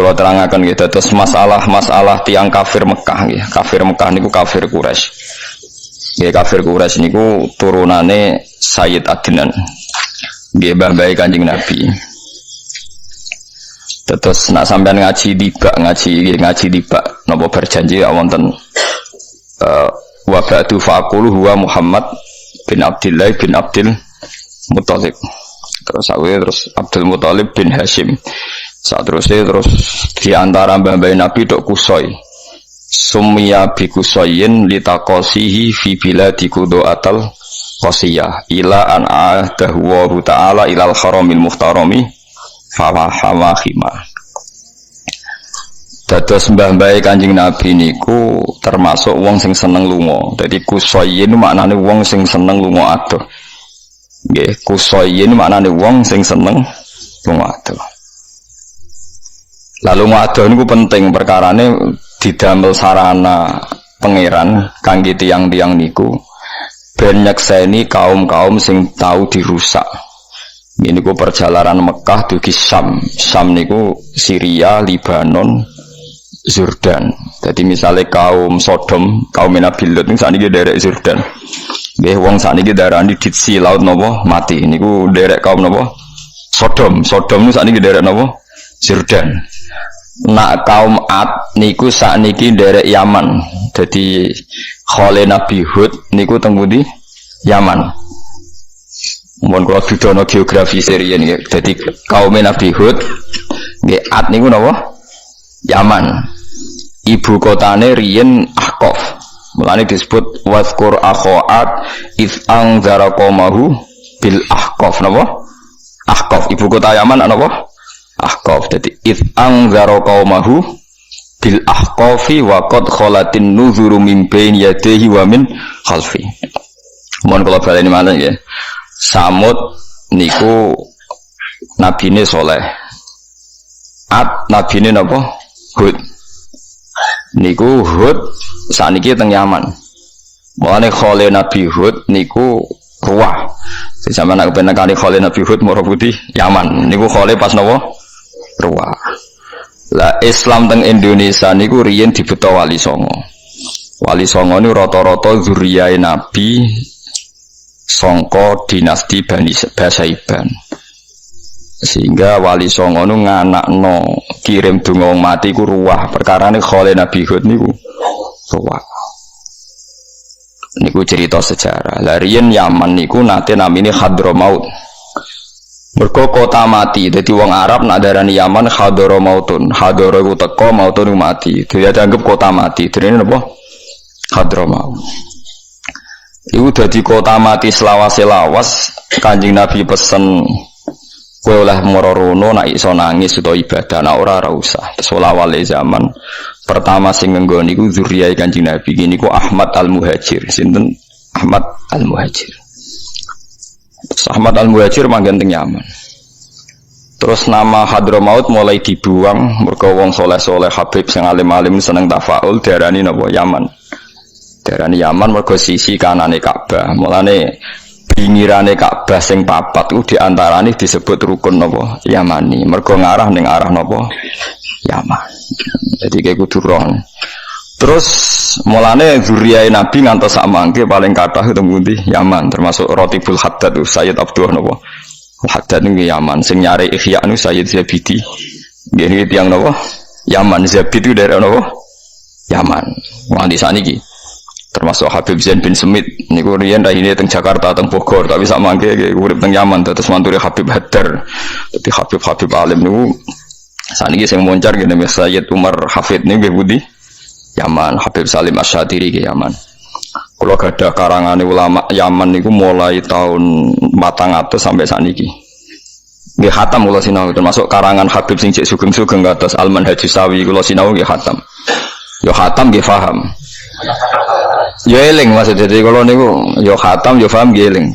kula terangaken nggih dados masalah tiang kafir Mekah nggih. Kafir Mekah niku kafir Quraisy. Nggih kafir Quraisy niku turunane Sayyid Adnan. Nggih mbah-mbahe Kanjeng Nabi. Terus nak sampean ngaji tiba napa berjanji wonten wa ba'du faqulu huwa Muhammad bin Abdullah bin Abdul Muthalib. Terus Abdul Muthalib bin Hashim. Terus di antara mbah-mbah Nabi tok Kusoi. Summiya bi Kusoyin litaqasihi fi biladi Qudu'atal Qasiyah ila an a'dahu ta'ala ilal haramil muhtarami fawahawahima. Dados mbah-mbah Kanjeng Nabi niku termasuk wong sing seneng lunga. Dadi Kusoyin maknane wong sing seneng lunga adoh. Nggih, Kusoyin maknane wong sing seneng lunga adoh. Lalu ngadoh niku penting perkarane didamel sarana pangeran kangge tiyang-tiyang niku ben nyekseni kaum-kaum sing tau dirusak. Ini ku perjalanan Mekah dugi Syam. Syam niku Syria, Libanon, Jordan. Jadi misalnya kaum Sodom, kaum Nabi Lut niku sakniki derek Jordan. Nggih wong sakniki darani ditsi laut napa mati. Niku derek kaum napa? Sodom. Sodom niku sakniki derek napa? Jordan. Nak kaum Ad niku sakniki derek Yaman. Jadi khole Nabi Hud niku teng pundi? Yaman. Mun kula didono geografi serian nggih. Dadi kaum Nabi Hud nggih Ad niku napa? Yaman. Ibu kotane riyen Ahqaf. Mulane disebut wazkur akhoat iz anzara qaumahu bil Ahqaf napa? Ahqaf ibu kota Yaman napa? Ahqaf. Jadi iz anzara qaumahu bil ahqafi wa qad khalatin nuzuru min bain yadayhi wa min khalfi. Mohon kula baleni malih nggih. Samud niku nabine Saleh. Ad nabine napa? Hud. Niku Hud saniki teng Yaman. Mulane khole Nabi Hud niku Ruwah. Sampeyan nek ben kali khole Nabi Hud moro putih Yaman. Niku khole pas napa? Ruwah. Lah Islam teng Indonesia niku riyen dibeto Wali Songo. Wali Songo niku rata-rata zuriyae Nabi sangka dinasti Bani Basaiban. Sehingga Wali Songo niku nganakno kirim donga wong mati ku Ruwah. Perkarane khole Nabi Hud niku Ruwah. Niku cerita sejarah. Lah riyen Yaman niku nate namine Hadramaut. Mergo kota mati, dadi wong Arab nak darani Yaman hadara mautun. Hadara iku teka, mautun mati. Dia dianggap kota mati. Dene napa? Hadramaut. Iku dadi kota mati selawas-lawas. Kanjeng Nabi pesen kowe oleh mara rono nek iso nangis utawa ibadah, nek ora usah. Terus awale zaman pertama sing nggo niku zuriyae Kanjeng Nabi niku Ahmad Al-Muhajir. Sinten? Ahmad Al-Muhajir. Ahmad Al-Muhajir manggen teng Yaman. Terus nama Hadramaut mulai dibuang mergo wong saleh-saleh Habib sing alim-alim seneng tafaul diarani napa Yaman. Diarani Yaman mergo sisi kanane Ka'bah. Mulane pingirane Ka'bah sing papat ku diantarane disebut rukun napa Yamani. Mergo ngarah ning arah napa Yaman. Jadi kayak kudu roh. Terus mulane zuriyae Nabi ngantos sak mangke paling kathah ketemu di Yaman termasuk Ratibul Haddad Sayyid Abdullah napa Haddad ning Yaman sing nyari Ihya nu Sayyid Zabidi nggih tiyang napa Yaman Zabid itu daerah napa Yaman nganti saniki termasuk Habib Zain bin Semit niku riyen rahine teng Jakarta teng Bogor tapi sak mangke urip teng Yaman terus manturi Habib Haddar dadi Habib alim niku saniki sing moncar ngene Sayyid Umar Hafid niku budi Yaman, Habib Salim Asyadiri ke Yaman. Kalau ada karangane ulama Yaman niku mulai tahun 400 sampai saniki. Nggih khatam kula sinau termasuk karangan Habib sing cek sugeng-sugeng kados Al-Manhajus Sawi kula sinau nggih khatam. Yo khatam nggih paham. Yo eling maksud dadi kula niku yo khatam yo paham nggih eling.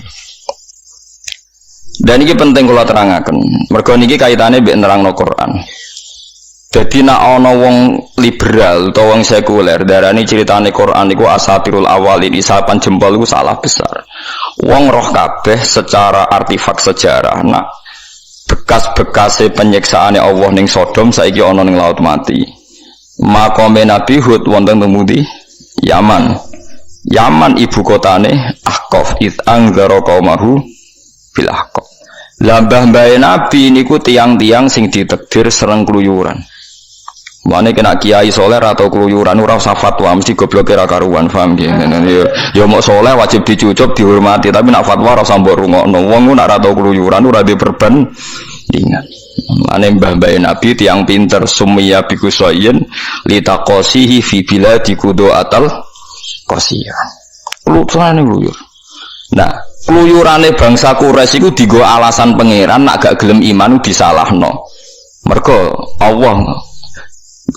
Dan ini penting kula terangaken. Mergo niki kaitane mbek nerangno Quran. Jadi nak ana wong liberal utawa wong sekuler darani ceritane Quran niku asatirul awalin isapan jempol iku salah besar. Wong roh kabeh secara artefak sejarah nak bekas-bekase penyiksaane Allah ning Sodom saiki ana ning laut mati. Makome Nabi Hud wonten temudi Yaman. Yaman ibu kotane Ahqaf id anzara qaumahu bil Ahqaf. Lah mbah-mbahe Nabi niku tiang-tiang sing ditakdir sereng kluyuran. Mane kena kiai soleh atau keluyuran ora usah fatwa mesti gobloke ra karuan, paham nggih. Ya mok soleh wajib dicucuk dihormati, tapi nak fatwa ora usah mbok rungokno. Wong nek ora tau keluyuran ora diperbandingan. Mane mbah-mbah Nabi tiang pinter sumya bikusayen litaqasihi fi biladi qudu'atal qasiyah. Keluyurane keluyur. Nah, keluyurane bangsa Quraisy iku dienggo alasan pangeran nak gak gelem iman disalahno. Mergo Allah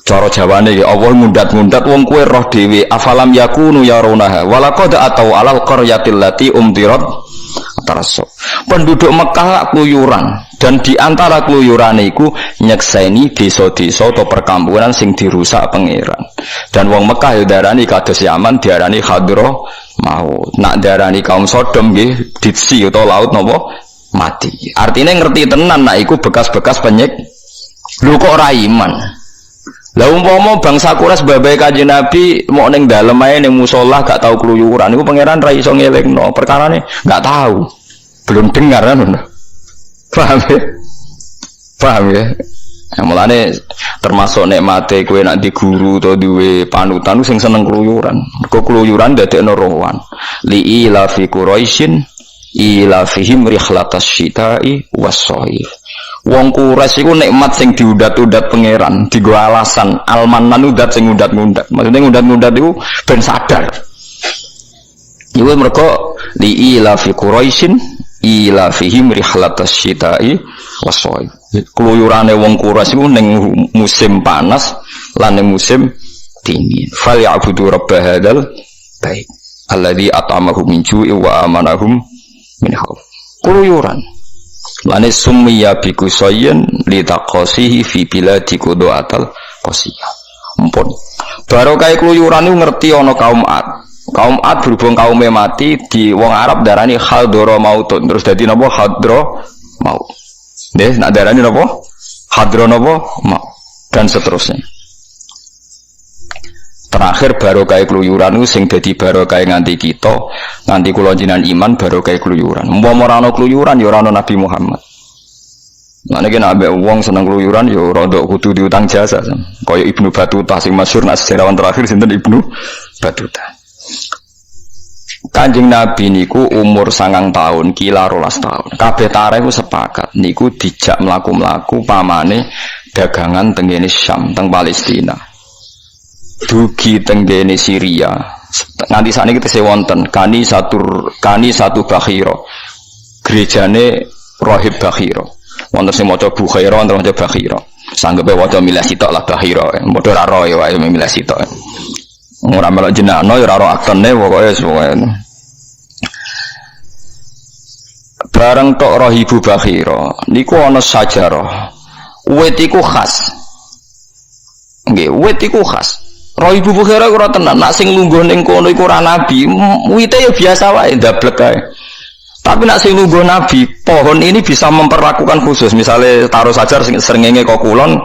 cara Jawane ya Allah mundat-mundat wong kowe roh dhewe afalam yakunu yarunaha walaqad atau alal qaryatil lati umtirat tarasso. Penduduk Mekah lak keluyuran dan di antara keluyurane iku nyekseni desa-desa atau perkampungan sing dirusak pangeran. Dan wong Mekah ya darani kados Yaman diarani Hadro maut. Nak darani kaum Sodom nggih ditsi utawa laut napa mati. Artinya ngerti tenan nak iku bekas-bekas penyik. Lho kok ora iman. Lah umpama bangsa Quraisy babahe Kanjeng Nabi mau ning dalem ae ning musala gak tau keluyuran niku pangeran ra iso ngelingno, perkarane gak tahu. Belum dengar kan. Paham ya? Paham ya? Ya mulane termasuk nikmate kowe nek di guru utawa duwe panutan sing seneng keluyuran. Mergo keluyuran dadekno rohan. Li ila fi Quraisyin ila fihim rihlatas syita'i was-shaif. Wong Quraisy iku nikmat sing diudat-udat pangeran, digo alasan almanan udat sing ngudat-ngudat. Maksudnya ngudat-ngudat iku ben sadar. Iku mergo li ila fi Quraisyin ila fihim rihlatas syita'i was-shaif. Keluyurane wong Quraisy iku ning musim panas lan ning musim dingin. Fal ya'budu rabb hadzal bait alladzi at'amahum min ju'i wa amanahum min khauf. Keluyuran lane summiya bikusayen litaqasihi fi biladi qudu'atal qasiyah. Ampun. Barokah keluyuran niku ngerti ana kaum Ad. Kaum Ad berhubung kaume mati di wong Arab darani hadra mautun. Terus dadi napa hadra maut. Nggih, nak darani napa? Hadra napa? Maut. Dan seterusnya. Terakhir barokah keluyuran niku sing dadi barokah nganti kita, nganti kula jenengan iman barokah keluyuran. Umpama ora ana keluyuran ya ora ana Nabi Muhammad. Lah nek nek ambek wong seneng keluyuran ya rada kudu diutang jasa. Kaya Ibnu Battuta sing masyhur nak sejarawan terakhir sinten Ibnu Battuta. Kanjeng Nabi niku umur 9 tahun, kila 12 tahun. Kabeh tarikh ku sepakat niku dijak mlaku-mlaku pamane dagangan tengene Syam, teng Palestina. Dugi tenggene Syria nganti sakniki tesih wonten kani satu Bakhira gerejane Rahib Bakhira wonten sing maca Bukhaira wonten maca Bakhira sanggepe waca milih sitok lah Bakhira padha ra roe wae milih sitok ora melok jenakno ya ora ro aktene pokoke suwe bareng tok Rahibu Bakhira niku ana sajarah wit iku khas nggih wit iku khas. Roh ibu Bukhara ora tenan, nak sing lungguh ning kono iku ora nabi, wite ya biasa wae ndablek kae. Tapi nak sing lungguh nabi, pohon ini bisa memperlakukan khusus. Misalnya taruh sajar srengenge kok kulon,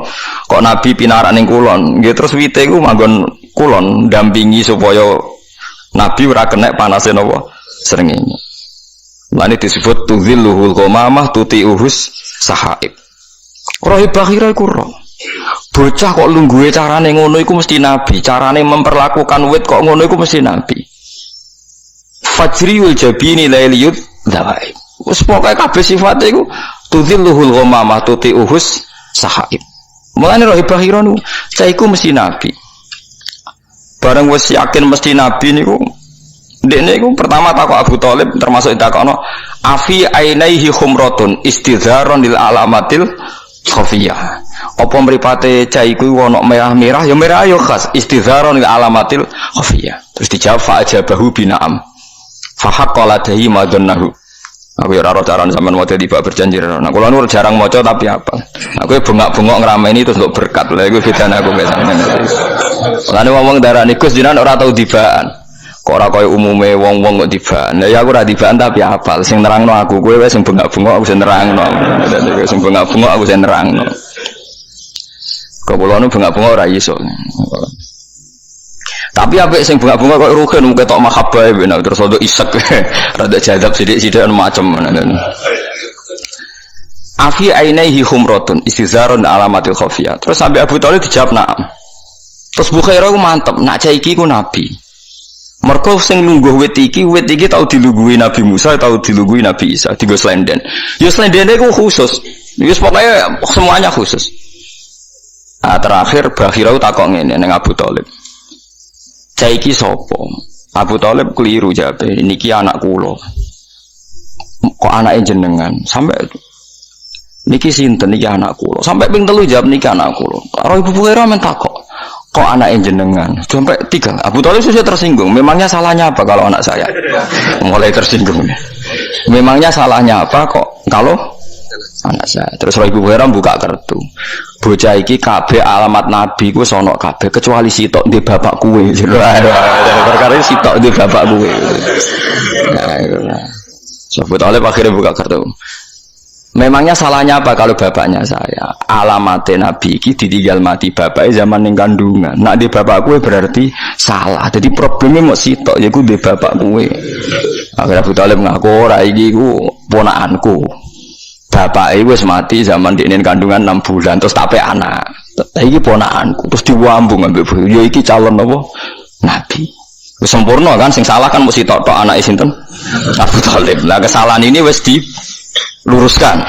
kok nabi pinarak ning kulon. Nggih terus wite iku manggon kulon dampingi supaya nabi ora kena panase napa srengenge. Lan disebut tudzilluhul qamamah tuti'uhus sahaib. Roh Bakhira iku roh. Bocah kok lungguhe carane ngono iku mesti nabi, carane memperlakukan wit kok ngono iku mesti nabi. Fajriul jabini lailiyut dawai. Wes pokoke kabeh sifate iku tudzilluhul ghamamah tuti'uhus sahaib. Mulane Roh Bakhira niku cah iku mesti nabi. Bareng wis yakin mesti nabi niku ndekne iku pertama takok Abu Thalib termasuk takokno afi ainaihi khumratun istidzaron lil alamatil khafiyah. Apa mripate cah iku ana merah-merah ya merah ya khas istidzaron lil alamatil khafiyah. Terus dijawab fa ajabahu bina'am. Fa haqqala dahi madunnahu. Aku ya ora carane sampean wae tiba berjanji ora. Nah kula nur jarang maca tapi apa. Aku bengak-bengok ngrameni terus kok berkat. Lha iku bedane aku biasane. Lane wong darani Gus jenengan ora tau dibaan. Kok ora koyo umume wong-wong kok tiban. Lah ya aku ora tiban tapi hafal. Sing nerangno aku kowe wis sing bengak-bengok aku sing nerangno. Sing bengak-bengok aku sing nerangno. Kok kula nu bengak-bengok ora iso. Tapi apik sing bengak-bengok kok rugen mung ketok mahabbah ben terus rada isek. Rada jadab sithik-sithik macem. Afi ainaihi humratun istizarun alamatil khafiyah. Terus sampai Abu Thalib dijawab na'am. Terus Bukhairah ku mantep, nak cah iki ku nabi. Mergo sing lungguh wit iki tau dilungguhi Nabi Musa, tau dilungguhi Nabi Isa, digo slenden. Ya slendene ku khusus. Wis pokoke semuanya khusus. Nah, terakhir Bakhirau takok ngene ning Abu Thalib. Cah iki sapa? Abu Thalib keliru jawabe, niki anak kula. Kok anake jenengan? Sampai niki sinten niki anak kula. Sampai ping 3 jawab niki anak kula. Karo Ibu Bakhirau men takok. Kok anak jenengan? Sampai 3. Abu Thalib sudah tersinggung. Memangnya salahnya apa kalau anak saya? Mulai tersinggung. Memangnya salahnya apa kok kalau anak saya? Terus Ibu Bakhirah buka kartu. Bocah iki kabeh alamat nabi ku sono kabeh kecuali sitok di bapak kuwe. Perkara sitok di bapak kuwe. Nah, Abu Thalib akhirnya buka kartu. Memangnya salahnya apa kalau bapaknya saya? Alamatnya Nabi ini ditinggal mati bapaknya zaman yang kandungan. Nak di bapak kue berarti salah. Jadi problemnya mau sitok, ya gue di bapak kue. Akhirnya Abu Thalib ngaku ora iki ku ponakanku. Bapaknya wis mati zaman di kandungan 6 bulan terus tape anak. Iki ponakanku terus diwambung ambek bojo. Ya iki calon apa? Nabi. Wis sempurna kan sing salah kan mesti tok anake sinten? Abu Thalib. Lah kesalahan ini wis luruskan,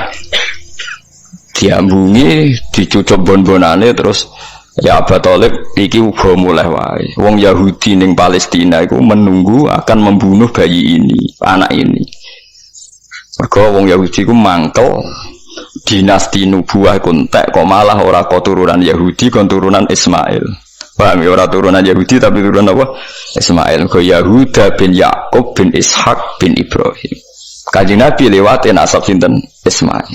diambungi, dicucup bon-bonane terus ya Abu Thalib iki uga mulai wae. Wong Yahudi ning Palestina iku menunggu akan membunuh bayi ini, anak ini. Mergo wong Yahudi iku mangkel dinasti nubuwah kontek kok malah ora keturunan Yahudi, keturunan Ismail. Paham ya, ora turunan Yahudi tapi turunan apa? Ismail. Ko Yahuda bin Yakub bin Ishak bin Ibrahim. Kanjeng Nabi lewat nasab sinten Ismail.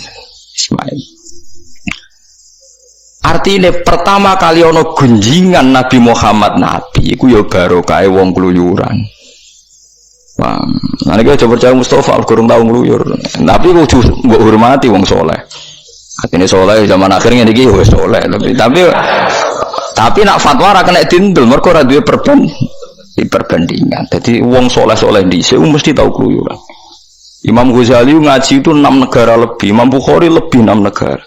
Artinya pertama kali ono gunjingan Nabi Muhammad Nabi iku ya barokah wong kluyuran. Wah, nek coba percaya Mustafa kurang tau ngluyur. Tapi kudu mbok hormati wong saleh. Atine saleh zaman akhirnya niki ya wis saleh tapi nak fatwa ra kena dindel mergo ora duwe perbandingan. Dadi wong saleh-saleh dhisik mesti tau kluyuran. Imam Ghazali ngaji itu 6 negara lebih, Imam Bukhari lebih 6 negara.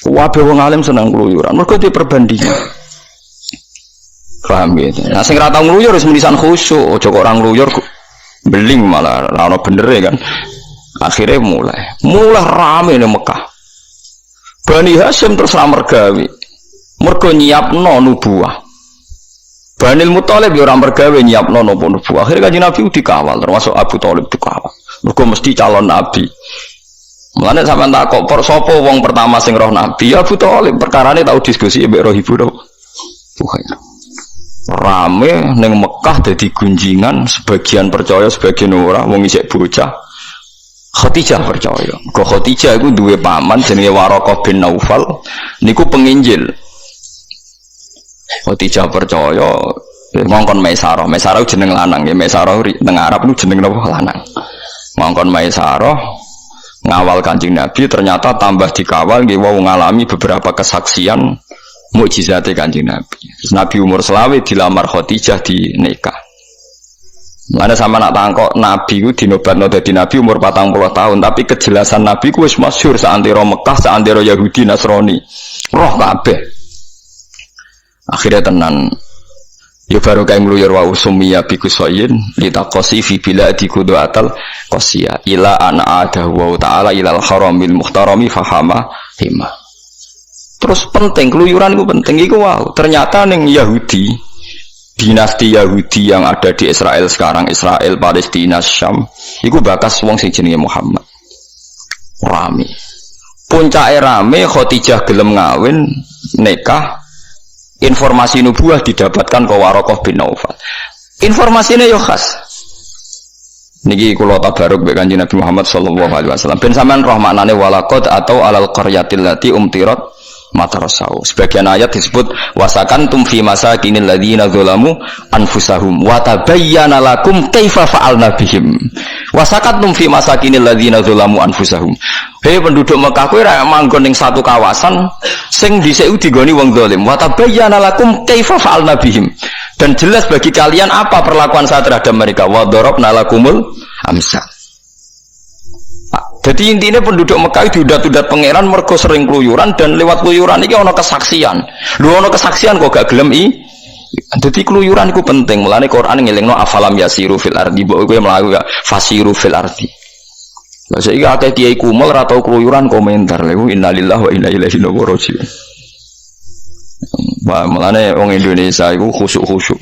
Wabe wong alim seneng keluyuran, mergo di perbandingan. Paham gitu. Nah sing ra tau ngluyur wis menisan khusyuk, aja kok ora ngluyur beling malah ora ono benere kan. Akhirnya mulai rame ning Mekah. Bani Hasyim terus ra mergawe. Mergo nyiapno nubuwah. Bani Muthalib yo ora mergawe nyiapno nubuwah. Akhirnya Kanjeng Nabi dikawal termasuk Abu Thalib dikawal. Mergo mesti calon nabi. Mulane sampean takok sapa wong pertama sing roh nabi? Ya Abu Thalib. Perkarane tau diskusi mbek roh ibu to. Rame ning Mekah dadi gunjingan, sebagian percaya, sebagian ora, wong isih bocah. Khadijah percaya. Kok Khadijah iku duwe paman jenenge Waraqah bin Naufal, niku penginjil. Khadijah percaya ngongkon Maisarah. Maisarah jeneng lanang ya, Maisarah teng Arab niku jeneng napa lanang. Ngongkon Maisarah ngawal Kanjeng Nabi, ternyata tambah dikawal nggih wau ngalami beberapa kesaksian mukjizate Kanjeng Nabi. Terus Nabi umur selawe dilamar Khadijah di nikah. Mana sama nak tangkok Nabi ku dinobatno dadi Nabi umur 40 tahun, tapi kejelasan Nabi ku wis masyhur saantero Mekah, saantero Yahudi Nasrani. Roh kabeh. Akhirnya tenan ya baru kayak ngeluyur wa usumiyya bi kusayin litaqasi fi biladi kudu'atal qasiyah ila ana adahu wa ta'ala ilal haramil muhtarami fahama hima. Terus penting keluyuran itu penting itu wow. Ternyata ning Yahudi, dinasti Yahudi yang ada di Israel sekarang, Israel, Palestina, Syam, itu bakas wong sing jenenge Muhammad. Rame. Puncake rame Khadijah gelem ngawin nikah. Informasi nubuah didapatkan ke Waraqah bin Naufal. Informasinya yo khas. Niki kula tabaruk mbek Kanjeng Nabi Muhammad sallallahu alaihi wasallam. Ben sampean roh maknane walaqad atau alal qaryatil lati umtirat matarasau. Sebagian ayat disebut wasakantum fi masakinil ladzina dzalamu anfusahum wa tabayyana lakum kaifa fa'alna bihim. Wasakantum fi masakinil ladzina dzalamu anfusahum. Hei penduduk Mekah kowe ra manggon ning satu kawasan sing dhisik digoni wong zalim. Wa tabayyana lakum kaifa fa'alna bihim. Dan jelas bagi kalian apa perlakuan saya terhadap mereka. Wa darabna lakumul amsal. Jadi intinya penduduk Mekah diudat-udat pangeran mergo sering keluyuran dan lewat keluyuran ini ono kesaksian. Lu ono kesaksian kok gak gelem i. Jadi keluyuran itu penting. Mulane Quran ngelingno afalam yasiru fil ardi. Mbok kowe mlaku ya fasiru fil ardi. Lah saiki akeh kiai kumel ra tau keluyuran komentar lha innalillahi wa inna ilaihi raji'un. Mulane wong Indonesia iku khusyuk-khusyuk.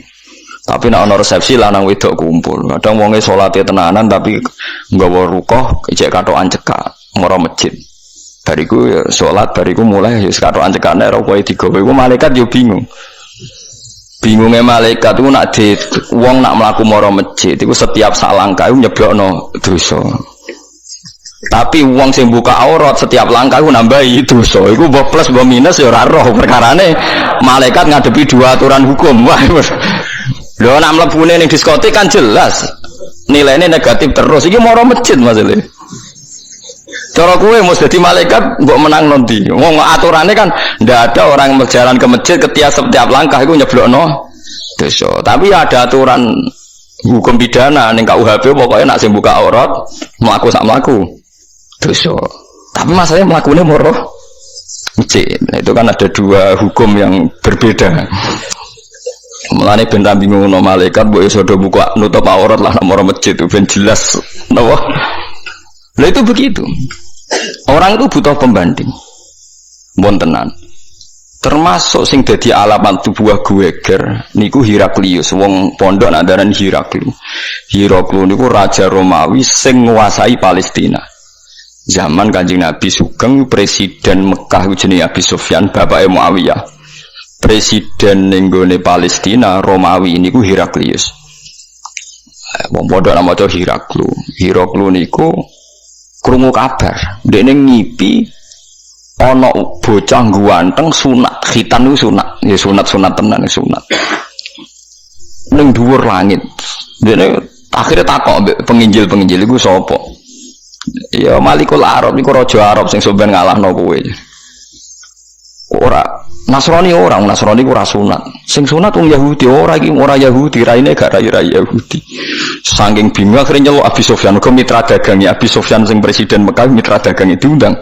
Tapi nek ana resepsi lanang wedok kumpul. Kadang wonge salate tenanan tapi nggawa rukoh ijek katokan cekak mara masjid. Bariku ya salat, bariku mulai ya katokan cekane ora kowe digawe. Iku malaikat yo bingung. Bingunge malaikat iku nak wong nak mlaku mara masjid iku setiap sak langkah iku nyeblokno dosa. Tapi wong sing buka aurat setiap langkah iku nambahi dosa. Iku mbok plus mbok minus ya ora roh perkarane malaikat ngadepi dua aturan hukum. Wah. Lho nak mlebune ning diskotik kan jelas nilainya negatif terus. Iki moro masjid maksudnya. Cara kowe mesti dadi malaikat mbok menang nanti. Wong aturannya kan ndak ada orang berjalan ke masjid setiap langkah iku nyeblokno dosa. Tapi ada aturan hukum pidana ning KUHP pokoknya nak sing buka aurat mlaku sak mlaku dosa. Tapi masalahnya mlakune moro masjid. Nah, itu kan ada dua hukum yang berbeda. Mulane ben bingung no malaikat mbok iso do buka nutup aurat lah nomor masjid itu ben jelas napa. Lah itu begitu. Orang itu butuh pembanding. Mbon tenan. Termasuk sing dadi alamat tubuh Geger niku Heraklius, wong pondok andaran Heraklius. Heraklius niku raja Romawi sing nguasai Palestina. Zaman Kanjeng Nabi Sugeng presiden Mekah jenenge Abi Sufyan, bapake Muawiyah. Presiden nenggone Palestina Romawi niku Heraklius. Wong padha nama maca Heraklu. Heraklu niku krungu kabar, dekne ngipi ana bocah ganteng sunat, khitan niku sunat. Ya sunat tenan sunat. Ning dhuwur langit. Dekne akhire takok mbek penginjil iku sapa? Ya Malikul Arab niku raja Arab sing sampeyan ngalahno kowe. Ora Nasrani ku ora sunat. Sing sunat wong Yahudi ora iki ora Yahudi, raine gak rai Yahudi. Saking bingung akhirnya nyeluk Abi Sufyan ke mitra dagang ya. Abi Sufyan sing presiden Mekah mitra dagang diundang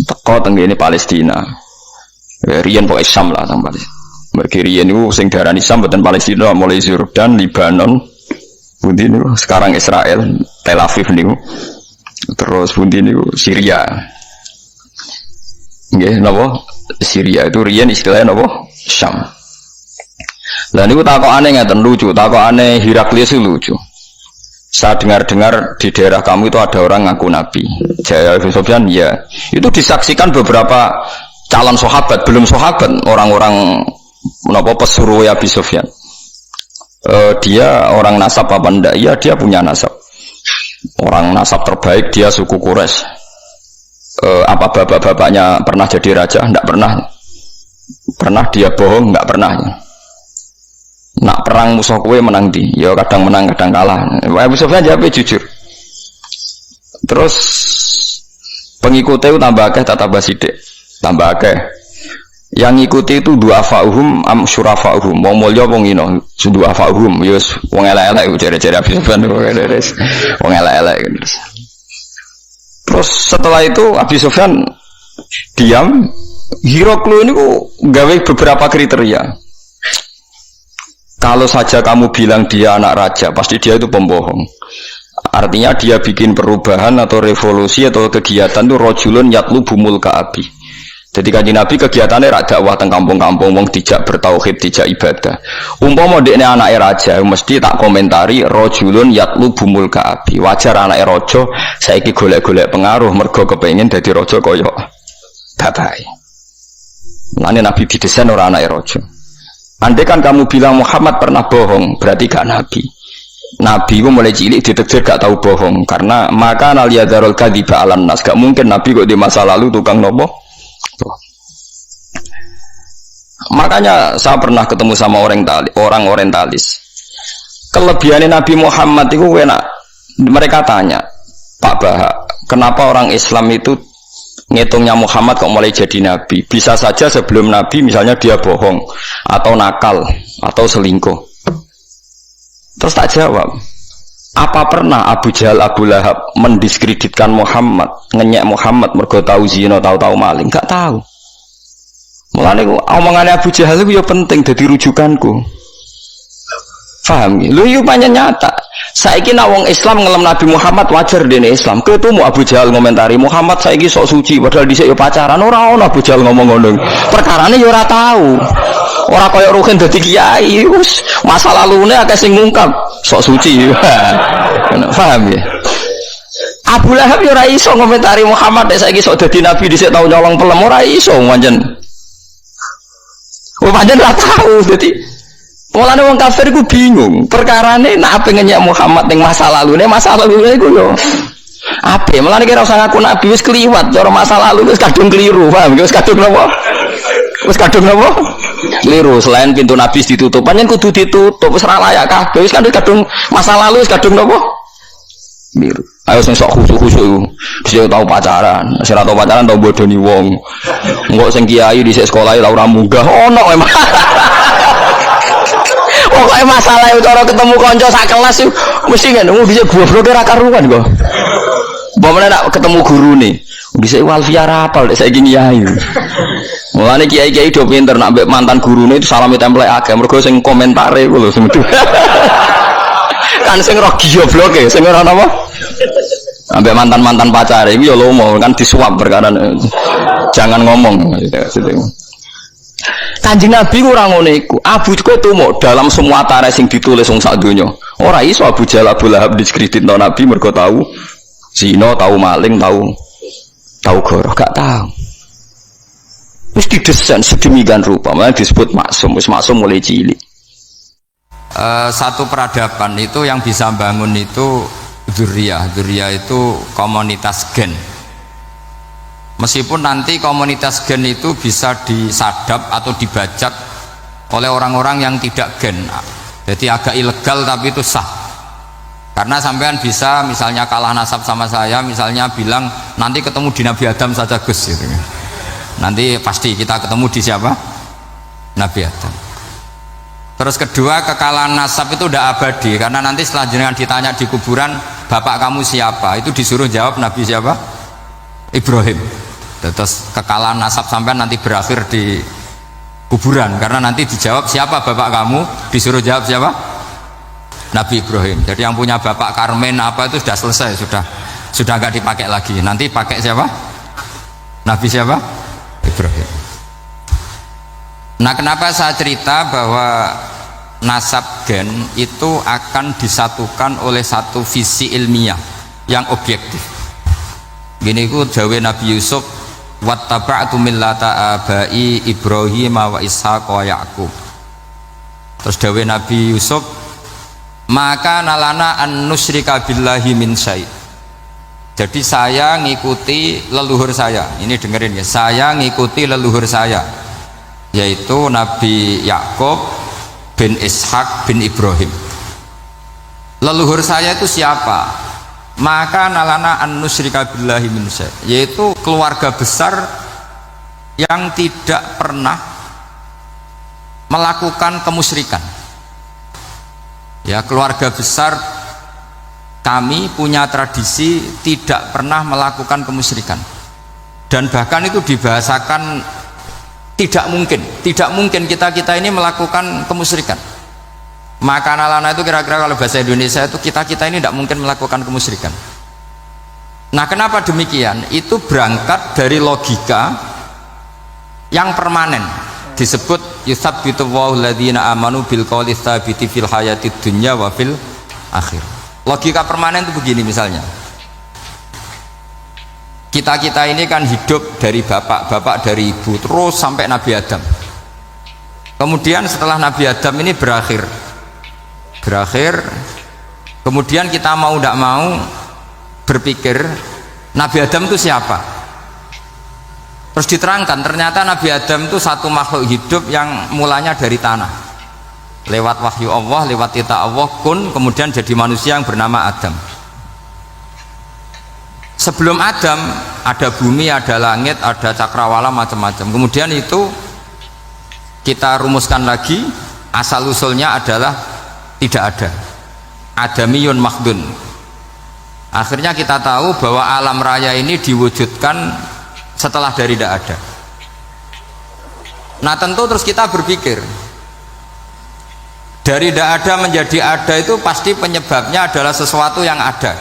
teko teng ngene Palestina. Riyen pokoke Syam lah sampai. Mergi riyen niku sing darani Syam mboten Palestina mulai Yordan, Libanon, pundi niku sekarang Israel, Tel Aviv niku. Terus pundi niku Syria. Nggih napa Syria itu riyen istilahnya napa Syam. Lah niku takokane ngeten lucu, takokane Heraklius lucu. Saya dengar-dengar di daerah kamu itu ada orang ngaku nabi. Jaya Abi Sufyan ya. Itu disaksikan beberapa calon sahabat, belum sahabat, orang-orang menapa pesuruh Abi Sufyan. Dia orang nasab apa ndak? Iya, dia punya nasab. Orang nasab terbaik, dia suku Quraisy. Apa bapak-bapaknya pernah jadi raja? Tidak pernah. Pernah dia bohong? Tidak pernah. Nak perang musuh kowe menang di, ya kadang menang kadang kalah. Abu Sufyan jawabnya jujur. Terus pengikutnya itu tambah akeh tambah sidik, tambah akeh. Yang ngikuti itu du'afa'uhum am syurafa'uhum. Wong mulya wong ino, du'afa'uhum yus wong elek-elek jare-jare Abu Sufyan wong elek-elek. Terus setelah itu Abi Sufyan diam. Heraklu ini kok gawe beberapa kriteria. Kalau saja kamu bilang dia anak raja, pasti dia itu pembohong. Artinya dia bikin perubahan atau revolusi atau kegiatan itu rojulun yatlubu mulka abi. Jadi Kanjeng Nabi kegiatannya rak dakwah teng kampung-kampung wong dijak bertauhid, dijak ibadah. Umpama dekne anake raja, mesti tak komentari rojulun yatlubu mulka abi. Wajar anake raja saiki golek-golek pengaruh mergo kepengin dadi raja kaya bapake. Mulane Nabi didesain ora anake raja. Andai kan kamu bilang Muhammad pernah bohong, berarti gak Nabi. Nabi itu mulai cilik ditekdir gak tahu bohong, karena maka naliyadzarul kadziba alan nas. Gak mungkin Nabi kok di masa lalu tukang nopo Makanya saya pernah ketemu sama orang orientalis. Kelebihan Nabi Muhammad itu enak. Mereka tanya, Pak Bahak, kenapa orang Islam itu ngitungnya Muhammad kok mulai jadi nabi? Bisa saja sebelum nabi misalnya dia bohong atau nakal atau selingkuh. Terus tak jawab, apa pernah Abu Jahal Abu Lahab mendiskreditkan Muhammad, ngenyek Muhammad mergo tahu zina, tahu maling? Enggak tahu. Mulane omongannya Abu Jahal itu ya penting dadi rujukanku. Paham ya? Lho yo pancen nyata. Saiki nek wong Islam ngelem Nabi Muhammad wajar dene Islam. Ketemu Abu Jahal ngomentari Muhammad saiki sok suci padahal dhisik yo pacaran. Ora ono Abu Jahal ngomong ngono. Perkarane yo ora tahu. Ora kaya Ruhin dadi kiai, wis masa lalune akeh sing ngungkap sok suci. Paham ya? Abu Lahab yo ora iso ngomentari Muhammad nek saiki sok dadi nabi dhisik tau nyolong pelem ora iso pancen. Oh pancen ora tahu dadi mulane wong kafir iku bingung. Perkarane nek ape ngenyek Muhammad ning masa lalune iku yo ape. Mulane kira usah ngaku nabi wis kliwat, cara masa lalu wis kadung keliru, paham? Wis kadung napa? Wis kadung napa? Keliru. Selain pintu nabi ditutup, pancen kudu ditutup, wis ora layak kabeh. Wis kadung masa lalu wis kadung napa? Biru. Ayo sing sok khusuk-khusuk iku. Wis tau pacaran, sing ora tau pacaran tau bodoni wong. Engko sing kiai dhisik sekolah ora munggah ono emang. Pokoknya masalah itu cara ketemu konco sak kelas itu mesti kan bisa goblok ora karuan kok. Bapaknya nak ketemu guru nih bisa walfiar apal saya gini ya. Mulane kiai-kiai do pinter nak mbek mantan gurune itu salami template akeh mergo sing komentare iku lho semedu. Kan sing roh goblok e sing ora napa? Ambek mantan-mantan pacare iki ya lomo kan disuap perkara jangan ngomong gitu. Kanjeng Nabi ora ngono iku. Abu Tumo dalam semua tarikh sing ditulis wong sak donya. Ora iso Abu Jahal Abu Lahab diskreditno Nabi mergo tahu zina, tahu maling, tahu goroh, gak tahu. Wis didesain sedemikian rupa, makanya disebut maksum, wis maksum mulai cilik. Satu peradaban itu yang bisa bangun itu dzurriyah itu komunitas gen. Meskipun nanti komunitas gen itu bisa disadap atau dibajak oleh orang-orang yang tidak gen, jadi agak ilegal tapi itu sah. Karena sampean bisa misalnya kalah nasab sama saya, misalnya bilang nanti ketemu di Nabi Adam saja Gus, gitu. Nanti pasti kita ketemu di siapa? Nabi Adam. Terus kedua, kekalahan nasab itu udah abadi, karena nanti setelah jenengan ditanya di kuburan, bapak kamu siapa? Itu disuruh jawab Nabi siapa? Ibrahim. Terus kekalahan nasab sampai nanti berakhir di kuburan karena nanti dijawab siapa bapak kamu, disuruh jawab siapa? Nabi Ibrahim. Jadi yang punya bapak Karmen apa itu sudah selesai, sudah nggak dipakai lagi. Nanti pakai siapa? Nabi siapa? Ibrahim. Nah, kenapa saya cerita bahwa nasab gen itu akan disatukan oleh satu visi ilmiah yang objektif. Gini ku jawe Nabi Yusuf, wattaba'tu millata abai Ibrahim wa Ishaq wa Yaqub. Terus dawe Nabi Yusuf, maka nalana an nusyrika billahi min syai'. Jadi saya ngikuti leluhur saya. Ini dengerin ya, saya ngikuti leluhur saya, yaitu Nabi Yaqub bin Ishaq bin Ibrahim. Leluhur saya itu siapa? Maka nalana an nusyrika billahi min syai', yaitu keluarga besar yang tidak pernah melakukan kemusyrikan. Ya, keluarga besar kami punya tradisi tidak pernah melakukan kemusyrikan. Dan bahkan itu dibahasakan tidak mungkin kita ini melakukan kemusyrikan. Maka nalana itu kira-kira kalau bahasa Indonesia itu kita ini tidak mungkin melakukan kemusyrikan. Nah, kenapa demikian? Itu berangkat dari logika yang permanen, disebut yusabbitu wallahu alladzina amanu bil qouli tsabiti fil hayatid dunya wa fil akhir. Logika permanen itu begini, misalnya kita ini kan hidup dari bapak dari ibu terus sampai Nabi Adam. Kemudian setelah Nabi Adam ini berakhir, kemudian kita mau tidak mau berpikir Nabi Adam itu siapa. Terus diterangkan ternyata Nabi Adam itu satu makhluk hidup yang mulanya dari tanah, lewat wahyu Allah, lewat titah Allah kun, kemudian jadi manusia yang bernama Adam. Sebelum Adam ada bumi, ada langit, ada cakrawala, macam-macam. Kemudian itu kita rumuskan lagi, asal usulnya adalah tidak ada, adamiyun makhdun. Akhirnya kita tahu bahwa alam raya ini diwujudkan setelah dari tidak ada. Nah tentu terus kita berpikir, dari tidak ada menjadi ada itu pasti penyebabnya adalah sesuatu yang ada.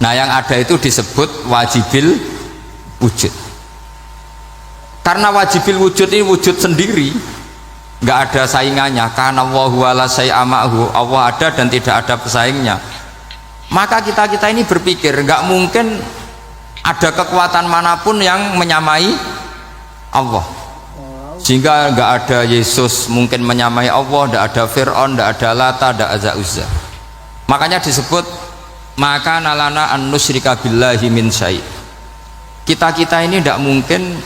Nah yang ada itu disebut wajibil wujud. Karena wajibil wujud ini wujud sendiri, nggak ada saingannya. Karena Allahu ala sayyamahu, Allah ada dan tidak ada pesaingnya. Maka kita ini berpikir nggak mungkin ada kekuatan manapun yang menyamai Allah, sehingga nggak ada Yesus mungkin menyamai Allah, nggak ada Fir'aun, nggak ada Lata, nggak ada Uzza. Makanya disebut maka nalana an nusyrika billahi min syai'. Kita ini tidak mungkin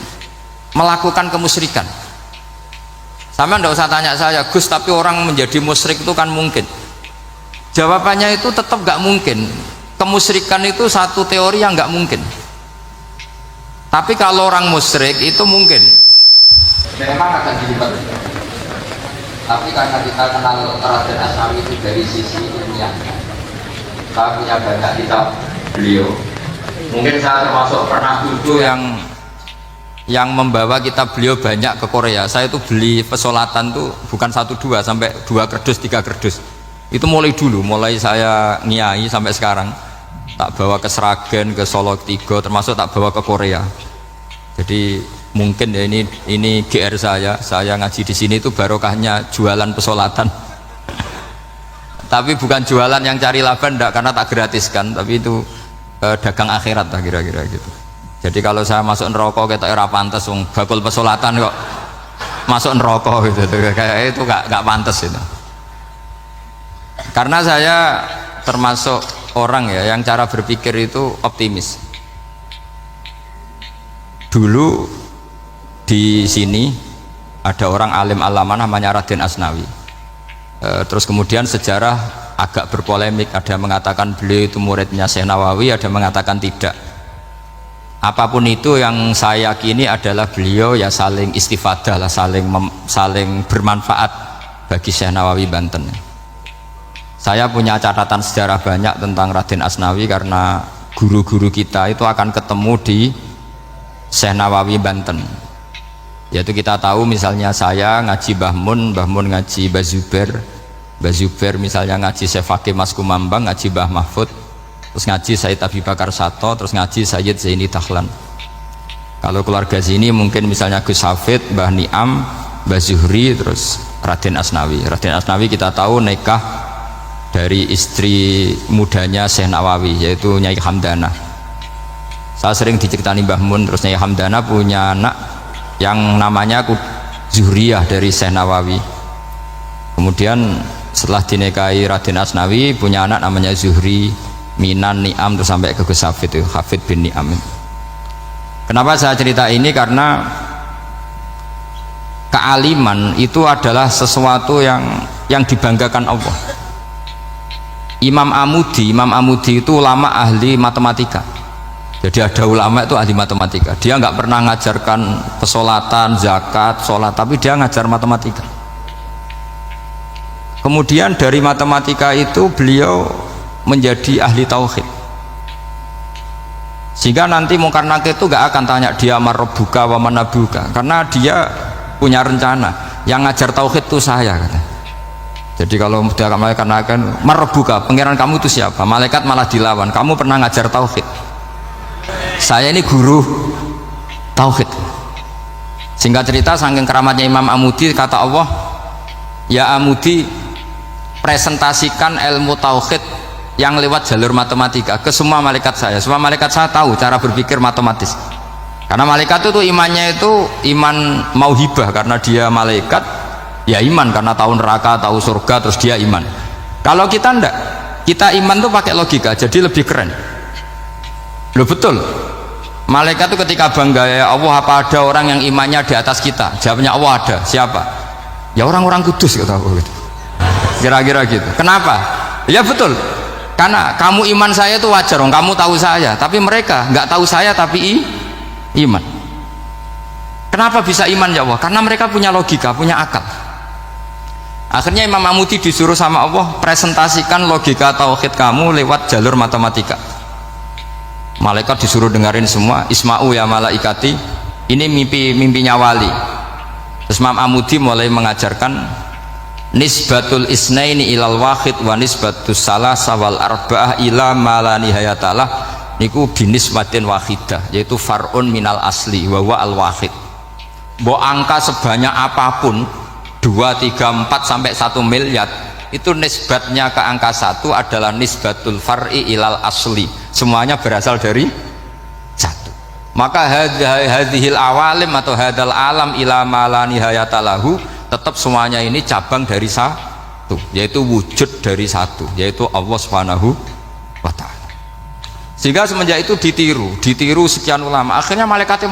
melakukan kemusyrikan. Sama nggak usah tanya saya, Gus, tapi orang menjadi musyrik itu kan mungkin. Jawabannya itu tetap nggak mungkin. Kemusyrikan itu satu teori yang nggak mungkin. Tapi kalau orang musyrik itu mungkin. Memang akan dilibat. Tapi karena kita kenal Raden Asnawi itu dari sisi ilmiah, kita punya banyak kitab beliau. Mungkin saya termasuk pernah dulu yang membawa kitab beliau banyak ke Korea. Saya itu beli pesolatan tuh bukan 1-2 sampai 2 kerdus 3 kerdus. Itu mulai dulu, mulai saya ngiai sampai sekarang. Tak bawa ke Sragen, ke Solo 3, termasuk tak bawa ke Korea. Jadi mungkin ya ini GR saya ngaji di sini itu barokahnya jualan pesolatan. Tapi bukan jualan yang cari laba enggak, karena tak gratiskan, tapi itu dagang akhirat lah kira-kira gitu. Jadi kalau saya masuk neraka kita era pantas, bakul pesolatan kok masuk neraka gitu, kayak itu nggak pantas itu. Karena saya termasuk orang ya yang cara berpikir itu optimis. Dulu di sini ada orang alim alama namanya Raden Asnawi. Terus kemudian sejarah agak berpolemik, ada mengatakan beliau itu muridnya Syekh Nawawi, ada mengatakan tidak. Apapun itu yang saya yakini adalah beliau ya saling istifadah lah, saling bermanfaat bagi Syekh Nawawi Banten. Saya punya catatan sejarah banyak tentang Raden Asnawi karena guru-guru kita itu akan ketemu di Syekh Nawawi Banten. Yaitu kita tahu misalnya saya ngaji Mbah Mun ngaji Mbah Zubair misalnya ngaji Syekh Fakih Mas Kumambang, ngaji Mbah Mahfud, terus ngaji Sayyid Abi Bakar Sato, terus ngaji Sayyid Zaini Dahlan. Kalau keluarga sini mungkin misalnya Gus Hafid, Mbah Niam, Mbah Zuhri, terus Raden Asnawi. Raden Asnawi kita tahu nikah dari istri mudanya Syekh Nawawi, yaitu Nyai Hamdana. Saya sering diceritani Mbah Mun, terus Nyai Hamdana punya anak yang namanya Zuhriyah dari Syekh Nawawi. Kemudian setelah dinikahi Raden Asnawi punya anak namanya Zuhri, Minan, Niam, terus sampai ke Gus Hafid itu, Hafid bin Niam. Kenapa saya cerita ini? Karena kealiman itu adalah sesuatu yang dibanggakan Allah. Imam Amudi itu ulama ahli matematika. Jadi ada ulama itu ahli matematika. Dia nggak pernah ngajarkan pesolatan, zakat, sholat, tapi dia ngajar matematika. Kemudian dari matematika itu beliau menjadi ahli tauhid. Sehingga nanti Munkar Nakir itu nggak akan tanya dia marbuka wa manabuka, karena dia punya rencana. Yang ngajar tauhid itu saya, kata. Jadi kalau dia malaikat akan marbuka, pangeran kamu itu siapa? Malaikat malah dilawan. Kamu pernah ngajar tauhid? Saya ini guru tauhid. Singkat cerita, saking keramatnya Imam Amudi, kata Allah, ya Amudi, presentasikan ilmu tauhid yang lewat jalur matematika ke semua malaikat saya. Semua malaikat saya tahu cara berpikir matematis. Karena malaikat itu imannya itu iman mauhibah, karena dia malaikat, ya iman karena tahu neraka, tahu surga, terus dia iman. Kalau kita enggak, kita iman tuh pakai logika, jadi lebih keren. Loh betul, Malaikat itu ketika bangga, ya Allah, apa ada orang yang imannya di atas kita? Jawabnya Allah ada. Siapa? Ya orang-orang kudus, kata Allah gitu. Kira-kira gitu. Kenapa? Ya betul. Karena kamu iman saya itu wajar, kamu tahu saya, tapi mereka nggak tahu saya tapi iman. Kenapa bisa iman ya Allah? Karena mereka punya logika, punya akal. Akhirnya Imam Amudi disuruh sama Allah presentasikan logika tauhid kamu lewat jalur matematika. Malaikat disuruh dengerin semua. Isma'u ya malaikati, ini mimpinya wali. Terus Imam Amudi mulai mengajarkan nisbatul isnaini ilal wahid wa nisbatus salasa wal arba'ah ila ma la nihayatalah niku binisbatin wahidah, yaitu far'un minal asli wa huwa al wahid. Mbok angka sebanyak apapun 2, 3, 4 sampai 1 miliar itu nisbatnya ke angka 1 adalah nisbatul far'i ilal asli, semuanya berasal dari 1. Maka hadhil awalim atau hadal alam ila ma la nihayatalahu, tetap semuanya ini cabang dari 1, yaitu wujud dari 1, yaitu Allah Subhanahu wa ta'ala. Sehingga semenjak itu ditiru sekian ulama, akhirnya malaikatnya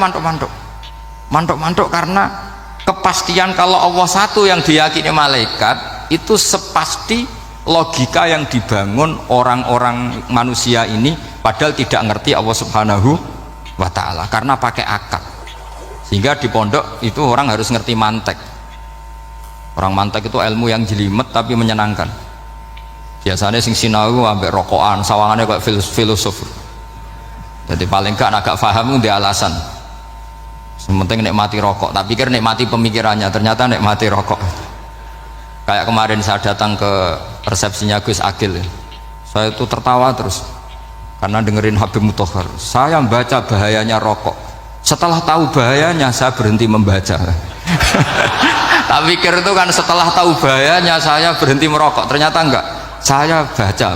mantuk karena kepastian kalau Allah satu yang diyakini malaikat itu sepasti logika yang dibangun orang-orang manusia ini, padahal tidak ngerti Allah Subhanahu wa ta'ala karena pakai akal. Sehingga di pondok itu orang harus ngerti mantek. Orang mantek itu ilmu yang jelimet tapi menyenangkan. Biasanya sing sinau ambek rokokan, sawangannya kayak filosof. Jadi paling gak agak paham itu dia alasan. Sementing nikmati rokok, tak pikir nikmati pemikirannya, ternyata nikmati rokok. Kayak kemarin saya datang ke resepsinya Gus Agil, saya itu tertawa terus karena dengerin Habib Muthohar. Saya membaca bahayanya rokok, setelah tahu bahayanya saya berhenti membaca. Tak pikir itu kan setelah tahu bahayanya saya berhenti merokok, ternyata enggak. Saya baca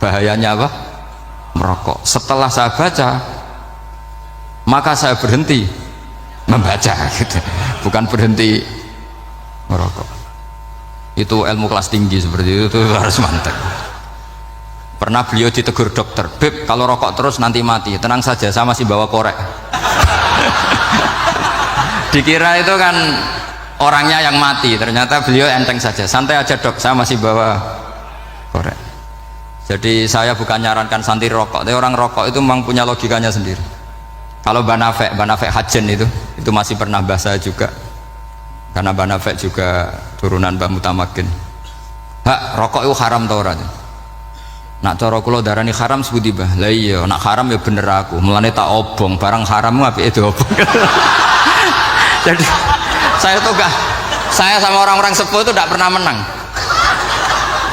bahayanya apa? Merokok. Setelah saya baca, maka saya berhenti membaca gitu. Bukan berhenti merokok. Itu ilmu kelas tinggi seperti itu harus mantap. Pernah beliau ditegur dokter, "Beb, kalau rokok terus nanti mati." Tenang saja, saya masih bawa korek. Dikira itu kan orangnya yang mati, ternyata beliau enteng saja. Santai aja dok, saya masih bawa korek. Jadi saya bukan nyarankan santri rokok, tapi orang rokok itu memang punya logikanya sendiri. Kalau Banafek Hajen itu masih pernah bahasa juga, karena Banafek juga turunan Mbah Mutamakin. Hak, rokok itu haram tau ora? Nak cara kula darani haram sebuti bah. Lah iya, nak haram ya bener aku. Mulane tak obong, barang haram apike diobong. Jadi saya sama orang-orang sepuh itu tidak pernah menang.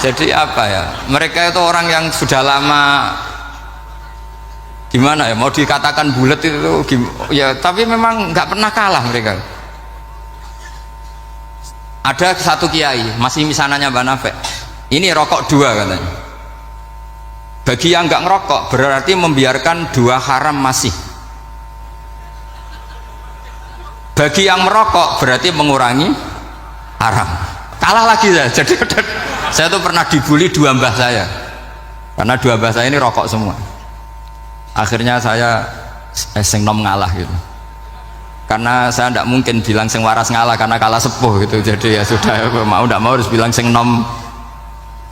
Jadi apa ya, mereka itu orang yang sudah lama, gimana ya, mau dikatakan bulat itu ya, tapi memang nggak pernah kalah mereka. Ada satu kiai masih misananya Banafek, ini rokok 2 katanya. Bagi yang nggak ngerokok berarti membiarkan 2 haram masih. Bagi yang merokok berarti mengurangi haram. Kalah lagi ya. Jadi saya tuh pernah dibully 2 mbah saya, karena 2 mbah saya ini rokok semua. Akhirnya saya sing nom ngalah gitu, karena saya tidak mungkin bilang sing waras ngalah karena kalah sepuh gitu. Jadi ya sudah, mau tidak mau harus bilang sing nom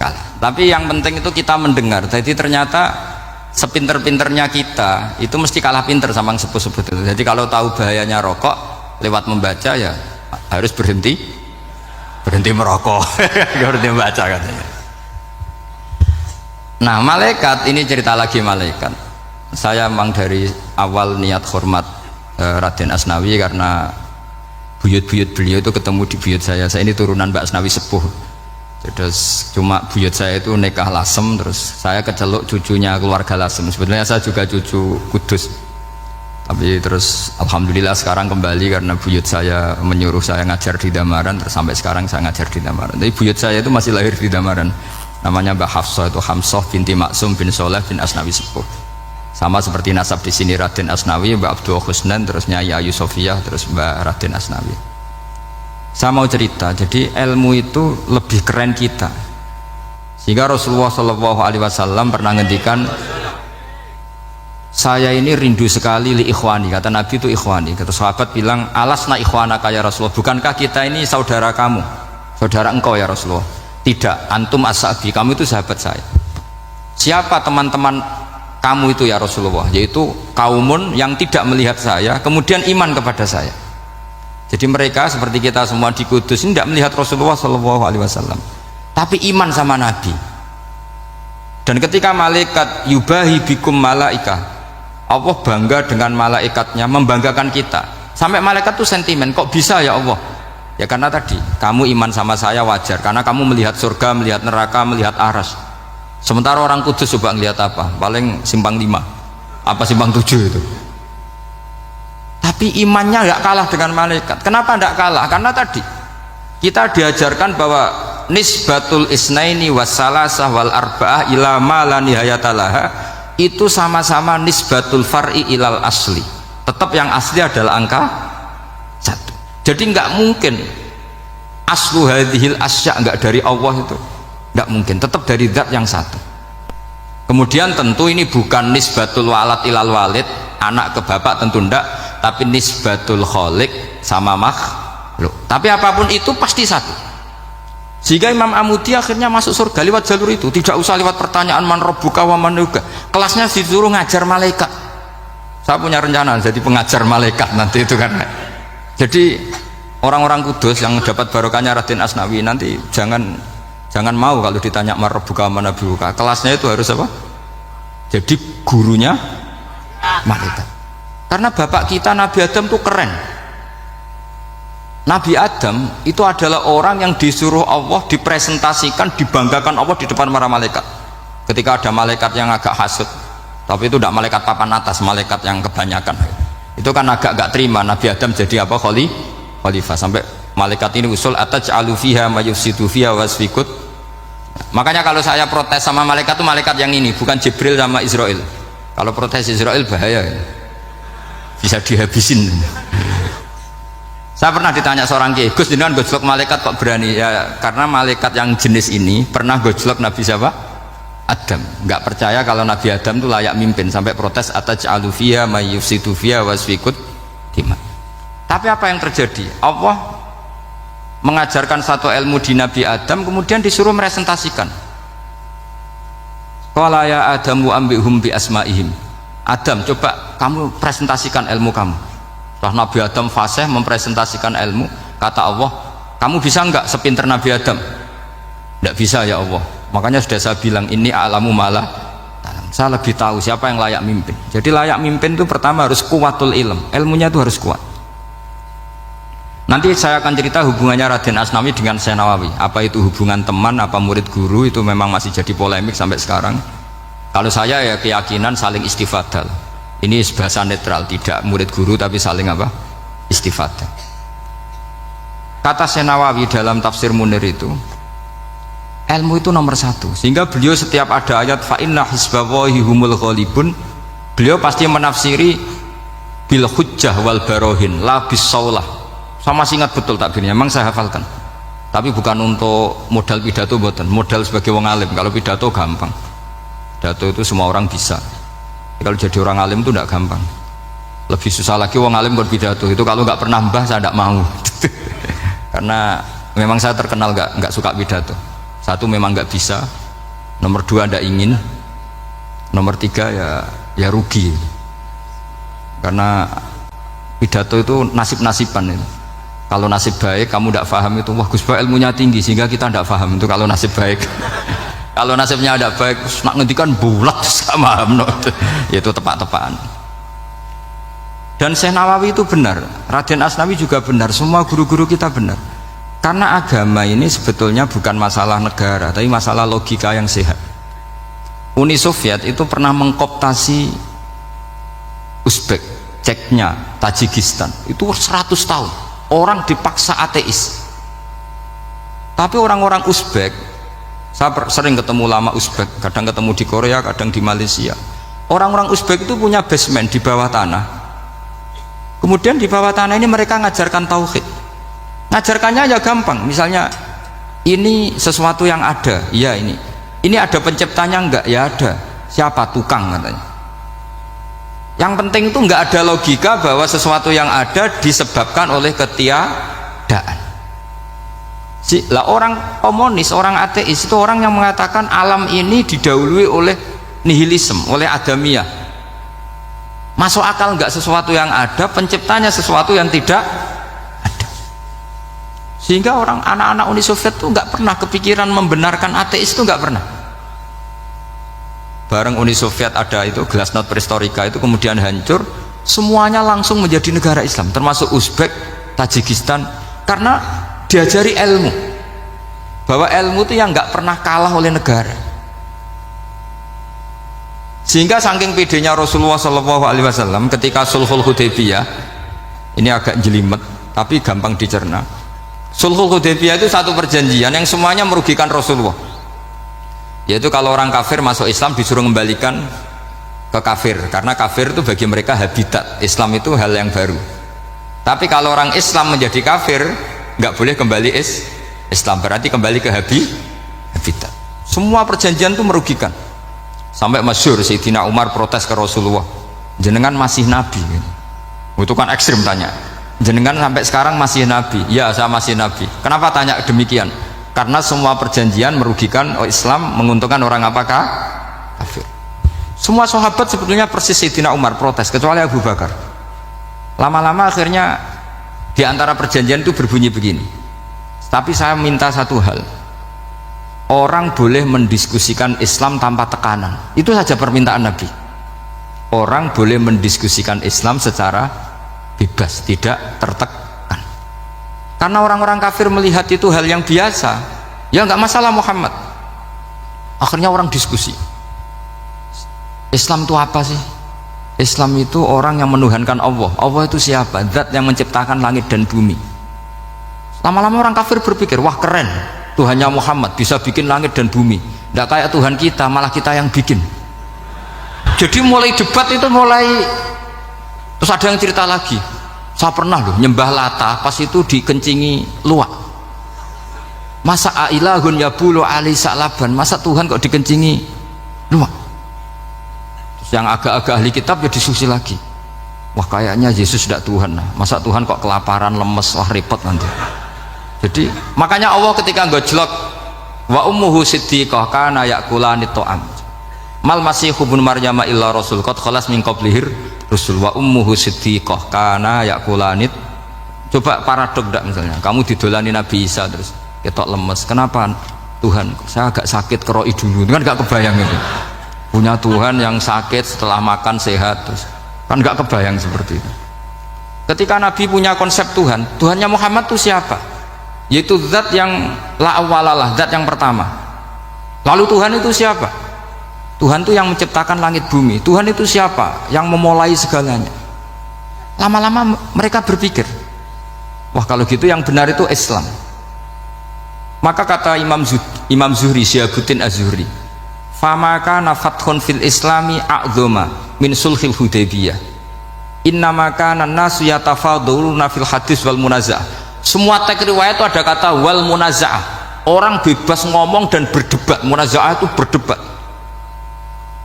kalah. Tapi yang penting itu kita mendengar. Jadi ternyata sepinter-pinternya kita itu mesti kalah pinter sama yang sepuh-sepuh itu. Jadi kalau tahu bahayanya rokok lewat membaca ya harus berhenti merokok. Berhenti membaca katanya. Nah malaikat ini cerita lagi malaikat. Saya memang dari awal niat hormat Raden Asnawi karena buyut-buyut beliau itu ketemu di buyut saya. Saya ini turunan Mbak Asnawi sepuh. Terus cuma buyut saya itu nikah Lasem, terus saya keceluk cucunya keluarga Lasem. Sebetulnya saya juga cucu Kudus, tapi terus alhamdulillah sekarang kembali karena buyut saya menyuruh saya ngajar di Damaran, terus sampai sekarang saya ngajar di Damaran. Tapi buyut saya itu masih lahir di Damaran, namanya Mbak Hafsah, itu Hamsah binti Maksum bin Soleh bin Asnawi sepuh. Sama seperti nasab di sini Raden Asnawi, Mbak Abdul Husnan, terus Nyai Ayu Sofiyah, terus Mbak Raden Asnawi. Saya mau cerita, jadi ilmu itu lebih keren kita. Sehingga Rasulullah SAW pernah ngendikan, saya ini rindu sekali li ikhwani, kata Nabi itu ikhwani. Kata sahabat bilang, alasna ikhwanaka ya Rasulullah, bukankah kita ini saudara kamu, saudara engkau ya Rasulullah? Tidak, antum ashabi, kamu itu sahabat saya. Siapa teman-teman kamu itu ya Rasulullah? Yaitu kaumun yang tidak melihat saya kemudian iman kepada saya. Jadi mereka seperti kita semua di Kudus ini tidak melihat Rasulullah SAW, tapi iman sama Nabi. Dan ketika malaikat yubahi bikum malaikah, Allah bangga dengan malaikatnya, membanggakan kita. Sampai malaikat tuh sentimen, kok bisa ya Allah? Ya karena tadi, kamu iman sama saya wajar, karena kamu melihat surga, melihat neraka, melihat aras. Sementara orang Kudus coba ngelihat apa? Paling simpang 5, apa simpang 7 itu. Tapi imannya nggak kalah dengan malaikat. Kenapa nggak kalah? Karena tadi kita diajarkan bahwa nisbatul isnaini wassalasah wal arba'ah ila ma la nihayatalaha itu sama-sama nisbatul far'i ilal asli, tetap yang asli adalah angka 1. Jadi nggak mungkin aslu hadhil asya nggak dari Allah, itu nggak mungkin, tetap dari zat yang satu. Kemudian tentu ini bukan nisbatul walad ilal walid, anak ke bapak, tentu enggak, tapi nisbatul khaliq sama makhluk. Tapi apapun itu pasti satu. Sehingga Imam Amudi akhirnya masuk surga lewat jalur itu, tidak usah lewat pertanyaan man rabbuka wa man nuka. Kelasnya disuruh ngajar malaikat. Saya punya rencana jadi pengajar malaikat nanti itu kan. Jadi orang-orang Kudus yang dapat barokahnya Raden Asnawi nanti jangan mau kalau ditanya man rabbuka wa man nuka. Kelasnya itu harus apa? Jadi gurunya malaikat. Karena bapak kita Nabi Adam tuh keren. Nabi Adam itu adalah orang yang disuruh Allah, dipresentasikan, dibanggakan Allah di depan para malaikat. Ketika ada malaikat yang agak hasut, tapi itu tidak malaikat papan atas, malaikat yang kebanyakan, itu kan agak gak terima Nabi Adam jadi apa? Khalifah. Sampai malaikat ini usul ataj'alu fiha ma yufsidu fiha wasfikut. Makanya kalau saya protes sama malaikat itu malaikat yang ini, bukan Jibril sama Israel. Kalau protes Israel bahaya, bisa dihabisin. Saya pernah ditanya seorang kiai, Gus jenengan gojlok malaikat kok berani? Ya karena malaikat yang jenis ini pernah gojlok Nabi siapa? Adam. Nggak percaya kalau Nabi Adam itu layak mimpin, sampai protes ataj'alu fiha may yufsidu fiha wasfikut dima. Tapi apa yang terjadi? Allah mengajarkan satu ilmu di Nabi Adam, kemudian disuruh meresentasikan. Qala ya Adamu ambihum bi asma'ihim. Adam, coba kamu presentasikan ilmu kamu. Setelah Nabi Adam fasih mempresentasikan ilmu, kata Allah, kamu bisa enggak sepinter Nabi Adam? Tidak bisa ya Allah. Makanya sudah saya bilang, ini a'lamu malah, saya lebih tahu siapa yang layak mimpin. Jadi layak mimpin itu pertama harus kuwatul ilm, ilmunya itu harus kuat. Nanti saya akan cerita hubungannya Raden Asnawi dengan Syekh Nawawi. Apa itu hubungan teman, apa murid guru, itu memang masih jadi polemik sampai sekarang. Kalau saya ya keyakinan saling istifadal. Ini bahasa netral, tidak murid guru tapi saling apa? Istifadah. Kata Syekh Nawawi dalam tafsir Munir itu, ilmu itu nomor 1. Sehingga beliau setiap ada ayat fa inna hizballahi humul ghalibun, beliau pasti menafsiri bil hujjah wal barohin la bis saulah. Saya masih ingat betul takbirnya, memang saya hafalkan. Tapi bukan untuk modal pidato, boten. Modal sebagai wong alim. Kalau pidato gampang. Pidato itu semua orang bisa. Kalau jadi orang alim itu tidak gampang, lebih susah lagi wong alim berpidato. Itu kalau nggak pernah mbah saya tidak mau. Karena memang saya terkenal nggak suka pidato. Satu memang nggak bisa, nomor 2 tidak ingin, nomor 3 ya rugi. Karena pidato itu nasib-nasiban itu. Kalau nasib baik kamu tidak paham itu, wah Gus Ba ilmunya tinggi sehingga kita tidak paham, itu kalau nasib baik. Kalau nasibnya ada baik, nak ngendikan bulat sama itu tepak-tepakan. Dan Syekh Nawawi itu benar, Raden Asnawi juga benar, semua guru-guru kita benar. Karena agama ini sebetulnya bukan masalah negara, tapi masalah logika yang sehat. Uni Soviet itu pernah mengkooptasi Uzbek, Ceknya, Tajikistan. Itu 100 tahun, orang dipaksa ateis. Tapi orang-orang Uzbek, saya sering ketemu lama Uzbek, kadang ketemu di Korea, kadang di Malaysia. Orang-orang Uzbek itu punya basement di bawah tanah. Kemudian di bawah tanah ini mereka ngajarkan tauhid. Ngajarkannya ya gampang. Misalnya ini sesuatu yang ada, ya ini ada penciptanya enggak? Ya ada. Siapa? Tukang katanya. Yang penting itu nggak ada logika bahwa sesuatu yang ada disebabkan oleh ketiadaan. Lah orang komunis, orang ateis itu orang yang mengatakan alam ini didahului oleh nihilisme, oleh adamiyah. Masuk akal nggak sesuatu yang ada, penciptanya sesuatu yang tidak ada. Sehingga orang anak-anak Uni Soviet itu nggak pernah kepikiran membenarkan ateis, itu nggak pernah. Bareng Uni Soviet ada itu Glasnost Perestroika itu kemudian hancur, semuanya langsung menjadi negara Islam, termasuk Uzbek, Tajikistan, karena diajari ilmu, bahwa ilmu itu yang nggak pernah kalah oleh negara. Sehingga saking pedenya Rasulullah SAW ketika Sulhul Hudaybiyah, ini agak jelimet tapi gampang dicerna. Sulhul Hudaybiyah itu satu perjanjian yang semuanya merugikan Rasulullah, yaitu kalau orang kafir masuk Islam disuruh mengembalikan ke kafir, karena kafir itu bagi mereka habitat, Islam itu hal yang baru. Tapi kalau orang Islam menjadi kafir nggak boleh kembali Islam, berarti kembali ke habitat. Semua perjanjian itu merugikan. Sampai masyhur Sayyidina Umar protes ke Rasulullah, jenengan masih nabi. Itu kan ekstrim tanya, jenengan sampai sekarang masih nabi? Ya, saya masih nabi. Kenapa tanya demikian? Karena semua perjanjian merugikan Islam, menguntungkan orang apakah? Kafir. Semua sahabat sebetulnya persis Sayyidina Umar protes, kecuali Abu Bakar. Lama-lama akhirnya di antara perjanjian itu berbunyi begini, tapi saya minta satu hal, orang boleh mendiskusikan Islam tanpa tekanan. Itu saja permintaan Nabi. Orang boleh mendiskusikan Islam secara bebas, tidak tertekan. Karena orang-orang kafir melihat itu hal yang biasa, ya nggak masalah Muhammad. Akhirnya orang diskusi, Islam itu apa sih? Islam itu orang yang menuhankan Allah. Allah itu siapa? Zat yang menciptakan langit dan bumi. Lama-lama orang kafir berpikir, wah keren, Tuhannya Muhammad bisa bikin langit dan bumi. Tidak kayak Tuhan kita, malah kita yang bikin. Jadi mulai debat itu mulai. Terus ada yang cerita lagi, saya pernah loh nyembah Lata, pas itu dikencingi luwak. Masa ailahun yabulu ali sa'laban, masa Tuhan kok dikencingi luwak? Terus yang agak-agak ahli kitab ya diskusi lagi, wah kayaknya Yesus tidak Tuhan, masa Tuhan kok kelaparan, lemes, wah repot nanti. Jadi makanya Allah ketika gojlok wa ummuhu siddiqah kana yakulani ta'am mal masihu ibnu maryam illa rasul qad khalas min qablihir rusul wa ummuhu siddiqah kana yakulani. Coba paradok enggak, misalnya kamu didolani Nabi Isa terus ketok lemes, kenapa Tuhan saya agak sakit keroi dulu, kan enggak kebayang itu, punya Tuhan yang sakit setelah makan sehat, terus kan enggak kebayang seperti itu. Ketika Nabi punya konsep Tuhan, Tuhannya Muhammad itu siapa? Yaitu zat yang la awalalah, zat yang pertama. Lalu Tuhan itu siapa? Tuhan itu yang menciptakan langit bumi. Tuhan itu siapa? Yang memulai segalanya. Lama-lama mereka berpikir, wah kalau gitu yang benar itu Islam. Maka kata Imam Zuhri, Syihabuddin Az-Zuhri, famaka nafathun fil islami a'zoma min sulhil hudaybiyah innamaka nasu yatafaduluna fil hadis wal munazah. Semua teks riwayat itu ada kata wal munaza'ah, orang bebas ngomong dan berdebat. Munaza'ah itu berdebat.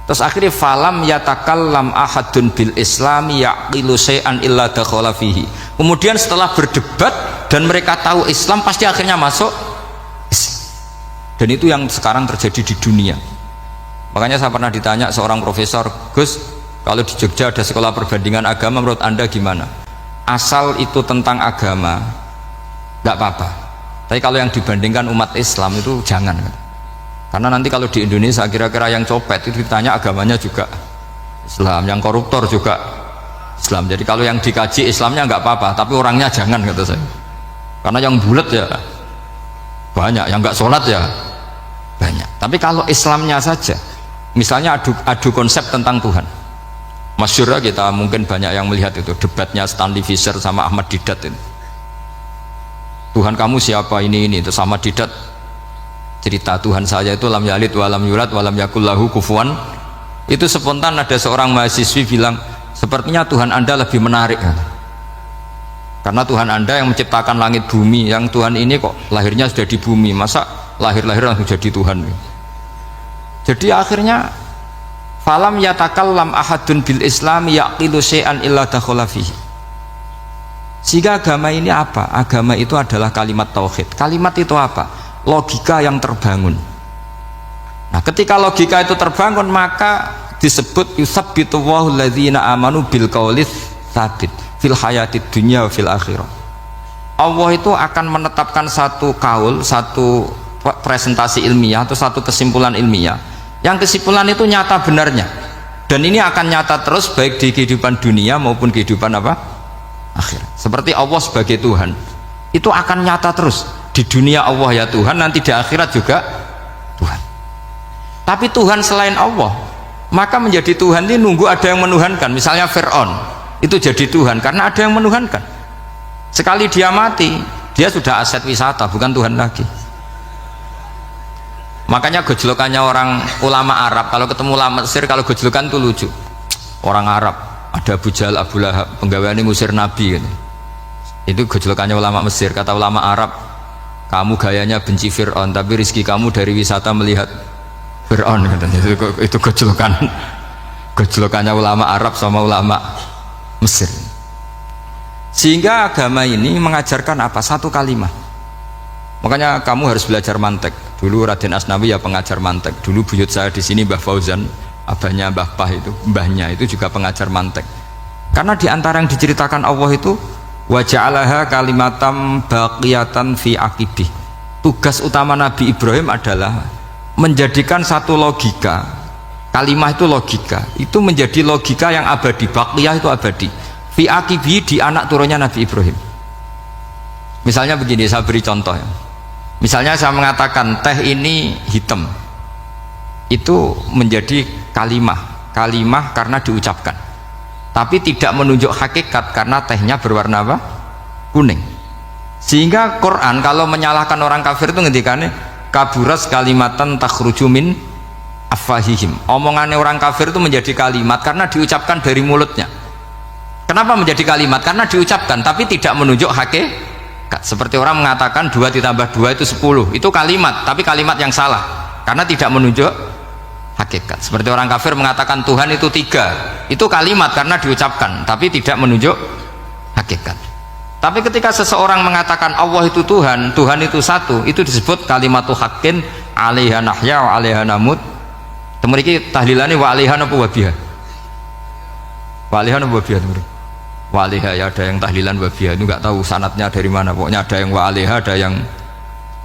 Terus akhirnya falam yatakallam ahadun bil islami yaqilu syai'an illa dakhala fihi. Kemudian setelah berdebat dan mereka tahu Islam, pasti akhirnya masuk Islam. Dan itu yang sekarang terjadi di dunia. Makanya saya pernah ditanya seorang profesor, Gus, kalau di Jogja ada sekolah perbandingan agama, menurut Anda gimana? Asal itu tentang agama nggak apa-apa, tapi kalau yang dibandingkan umat Islam itu jangan, karena nanti kalau di Indonesia kira-kira yang copet itu ditanya agamanya juga Islam, yang koruptor juga Islam. Jadi kalau yang dikaji Islamnya nggak apa-apa, tapi orangnya jangan, kata saya. Karena yang bulat ya banyak, yang nggak sholat ya banyak. Tapi kalau Islamnya saja, misalnya adu konsep tentang Tuhan, masyhur kita mungkin banyak yang melihat itu debatnya Stanley Fischer sama Ahmad Didat itu. Tuhan kamu siapa, ini itu sama Didat cerita Tuhan saya itu lam yalid walam yulad walam yakul lahu kufuwan. Itu spontan ada seorang mahasiswi bilang, sepertinya Tuhan Anda lebih menarik, karena Tuhan Anda yang menciptakan langit bumi, yang Tuhan ini kok lahirnya sudah di bumi, masa lahir-lahir langsung jadi Tuhan. Jadi akhirnya falam yatakallam ahadun bil Islam yaqilu syai'an illa dakhala fihi. Sehingga agama ini apa? Agama itu adalah kalimat tauhid. Kalimat itu apa? Logika yang terbangun. Nah, ketika logika itu terbangun, maka disebut yusabbitu Allahu alladzina amanu bil qaulis tsabit fil hayatid dunya wa fil akhirah. Allah itu akan menetapkan satu kaul, satu presentasi ilmiah atau satu kesimpulan ilmiah yang kesimpulan itu nyata benarnya, dan ini akan nyata terus baik di kehidupan dunia maupun kehidupan apa? Akhirat. Seperti Allah sebagai Tuhan itu akan nyata terus di dunia, Allah ya Tuhan, nanti di akhirat juga Tuhan. Tapi Tuhan selain Allah, maka menjadi Tuhan ini nunggu ada yang menuhankan. Misalnya Fir'aun itu jadi Tuhan karena ada yang menuhankan. Sekali dia mati, dia sudah aset wisata, bukan Tuhan lagi. Makanya gejolokannya orang ulama Arab kalau ketemu ulama Mesir, kalau gejolokan itu lucu. Orang Arab ada Abu Jahal, Abu Lahab, penggaweane ngusir Nabi gitu. Itu gejolokannya ulama Mesir. Kata ulama Arab, kamu gayanya benci Fir'aun, tapi rizki kamu dari wisata melihat Fir'aun. Itu gejolokannya ulama Arab sama ulama Mesir. Sehingga agama ini mengajarkan apa? Satu kalimat. Makanya kamu harus belajar mantek. Dulu Raden Asnawi ya pengajar mantek. Dulu buyut saya di sini Mbah Fauzan, abahnya Mbah Pah itu, mbahnya itu juga pengajar mantek. Karena di antara yang diceritakan Allah itu wa ja'alaha kalimatam baqiyatan fi aqibih. Tugas utama Nabi Ibrahim adalah menjadikan satu logika. Kalimah itu logika. Itu menjadi logika yang abadi. Baqiyah itu abadi. Fi aqibih, di anak turunnya Nabi Ibrahim. Misalnya begini, saya beri contoh ya. Misalnya saya mengatakan teh ini hitam, itu menjadi kalimah karena diucapkan, tapi tidak menunjuk hakikat karena tehnya berwarna apa? Kuning. Sehingga Quran kalau menyalahkan orang kafir itu ngendikane kaburas kalimatan takhruju min afwahihim. Omongannya orang kafir itu menjadi kalimat karena diucapkan dari mulutnya. Kenapa menjadi kalimat? Karena diucapkan tapi tidak menunjuk hakikat. Seperti orang mengatakan 2 ditambah 2 itu 10, itu kalimat, tapi kalimat yang salah karena tidak menunjuk hakikat. Seperti orang kafir mengatakan Tuhan itu 3, itu kalimat karena diucapkan tapi tidak menunjuk hakikat. Tapi ketika seseorang mengatakan Allah itu Tuhan, Tuhan itu satu, itu disebut kalimatu haqqin 'alaiha nahya wa 'alaiha namut. Temeriki tahlilane wa 'alaiha napa wa biha? Wa 'alaiha napa wa biha? Waliha ya, ada yang tahlilan wabiyah, itu nggak tahu sanatnya dari mana, pokoknya ada yang waliha, ada yang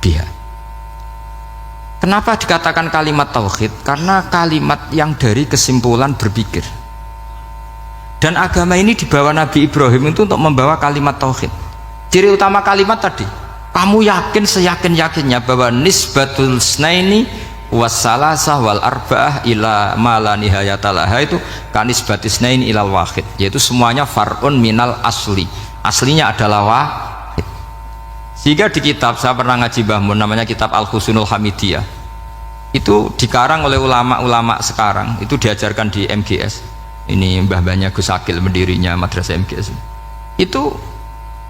biha. Kenapa dikatakan kalimat tauhid? Karena kalimat yang dari kesimpulan berpikir. Dan agama ini dibawa Nabi Ibrahim itu untuk membawa kalimat tauhid. Ciri utama kalimat tadi, kamu yakin seyakin-yakinnya bahwa nisbatul snaini wassalasah wal arba'ah ila mala nihayatalaha itu kanisbatisnain ilal wahid, yaitu semuanya far'un minal asli, aslinya adalah wahid. Sehingga di kitab, saya pernah ngaji Mbah Mun, namanya kitab Al-Husunul Hamidiyah, itu dikarang oleh ulama-ulama sekarang, itu diajarkan di MGS. Ini mbah-mbahnya Gus Akil, pendirinya madrasah MGS. Itu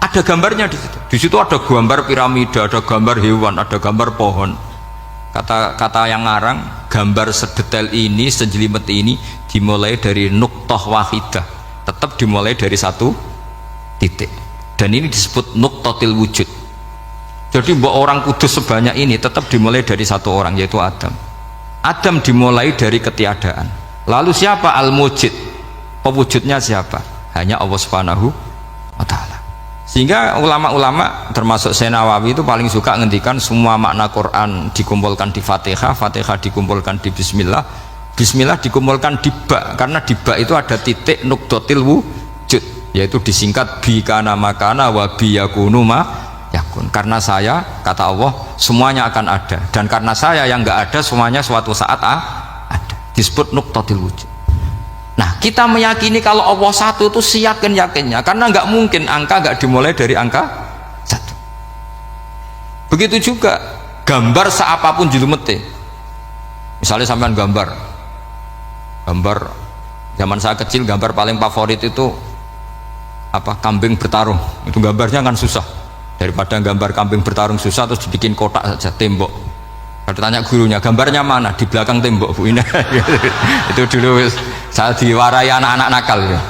ada gambarnya di situ. Di situ ada gambar piramida, ada gambar hewan, ada gambar pohon. Kata yang ngarang, gambar sedetail ini, sejelimet ini dimulai dari nuktah wahidah, tetap dimulai dari satu titik, dan ini disebut nuktatil wujud. Jadi orang kudus sebanyak ini tetap dimulai dari satu orang, yaitu Adam. Adam dimulai dari ketiadaan. Lalu siapa al-mujid? Pewujudnya siapa? Hanya Allah Subhanahu wa ta'ala. Sehingga ulama-ulama termasuk Syekh Nawawi itu paling suka ngendikan semua makna Quran dikumpulkan di Fatihah, Fatihah dikumpulkan di Bismillah, Bismillah dikumpulkan di Ba, karena di Ba itu ada titik nukdotil wujud, yaitu disingkat bi kana makana wa bi yakunu ma yakun. Karena saya, kata Allah, semuanya akan ada, dan karena saya yang enggak ada, semuanya suatu saat ada. Disebut nukdotil wujud. Nah, kita meyakini kalau Allah satu itu seyakin-yakinnya, karena nggak mungkin angka nggak dimulai dari angka satu. Begitu juga gambar seapapun julumete. Misalnya sampean gambar zaman saya kecil, gambar paling favorit itu apa? Kambing bertarung. Itu gambarnya kan susah. Daripada gambar kambing bertarung susah terus dibikin kotak saja, tembok. Kalau tanya gurunya, gambarnya mana? Di belakang tembok Bu ini. Itu dulu saya diwarai anak-anak nakal ya.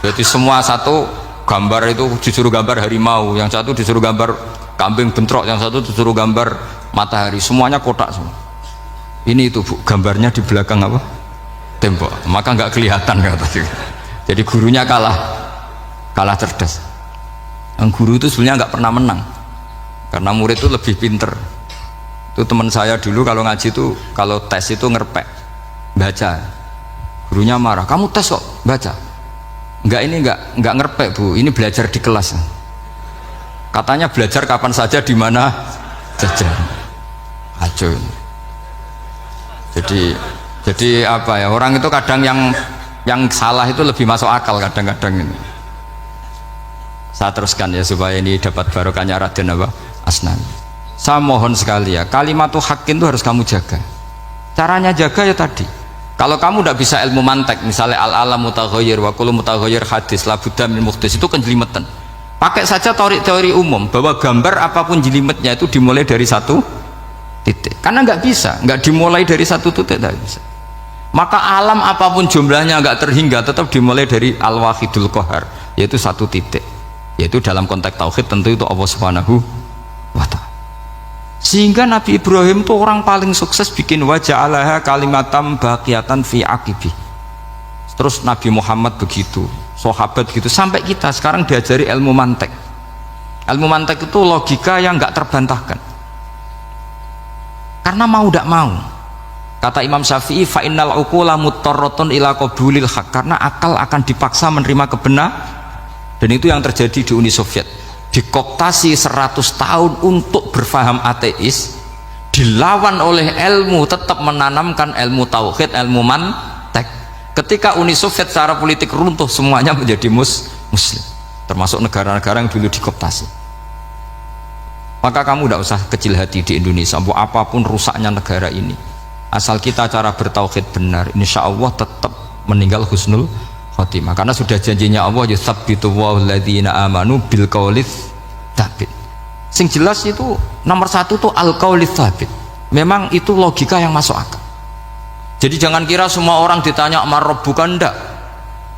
Jadi semua satu gambar itu disuruh gambar harimau, yang satu disuruh gambar kambing bentrok, yang satu disuruh gambar matahari, semuanya kotak semua. Ini itu Bu, gambarnya di belakang apa? Tembok. Maka nggak kelihatan kata dia. Jadi gurunya kalah cerdas. Yang guru itu sebenarnya nggak pernah menang, karena murid itu lebih pinter. Itu teman saya dulu kalau ngaji itu kalau tes itu ngerpek baca, gurunya marah, kamu tes kok baca? Enggak, ini enggak ngerpek Bu, ini belajar di kelas. Katanya belajar kapan saja di mana saja. Acuh. Jadi apa ya, orang itu kadang yang salah itu lebih masuk akal kadang-kadang ini. Saya teruskan ya supaya ini dapat barokahnya Raden apa? Asnan. Saya mohon sekali ya, kalimatul haqqin itu harus kamu jaga. Caranya jaga ya tadi. Kalau kamu tidak bisa ilmu mantek, misalnya al-alam mutaghayyir wa kullu mutaghayyir hadis la budda min muhdits, itu kan jelimetan. Pakai saja teori umum bahwa gambar apapun jelimetnya itu dimulai dari satu titik. Karena nggak bisa, nggak dimulai dari satu titik, tidak bisa. Maka alam apapun jumlahnya nggak terhingga, tetap dimulai dari al-wahidul qahar, yaitu satu titik. Yaitu dalam konteks tauhid tentu itu Allah Subhanahu wa ta'ala. Sehingga Nabi Ibrahim itu orang paling sukses bikin waja'alaha kalimatam baqiyatan fi aqibi. Terus Nabi Muhammad begitu, sahabat begitu, sampai kita sekarang diajari ilmu mantek. Ilmu mantek itu logika yang nggak terbantahkan. Karena mau tidak mau. Kata Imam Syafi'i, fa innal uqula muttarratun ila qabulil haq, karena akal akan dipaksa menerima kebenaran. Dan itu yang terjadi di Uni Soviet. Dikooptasi 100 tahun untuk berfaham ateis, dilawan oleh ilmu, tetap menanamkan ilmu tauhid, ilmu mantek. Ketika Uni Soviet secara politik runtuh, semuanya menjadi muslim, termasuk negara-negara yang dulu dikooptasi. Maka kamu tidak usah kecil hati di Indonesia, apapun rusaknya negara ini, asal kita cara bertauhid benar, insya Allah tetap meninggal husnul khotimah. Karena sudah janjinya Allah, yusabbitu walladzina amanu bil qaulits tsabit. Sing jelas itu nomor satu tuh al qaulits tsabit. Memang itu logika yang masuk akal. Jadi jangan kira semua orang ditanya amar rabbuka, enggak.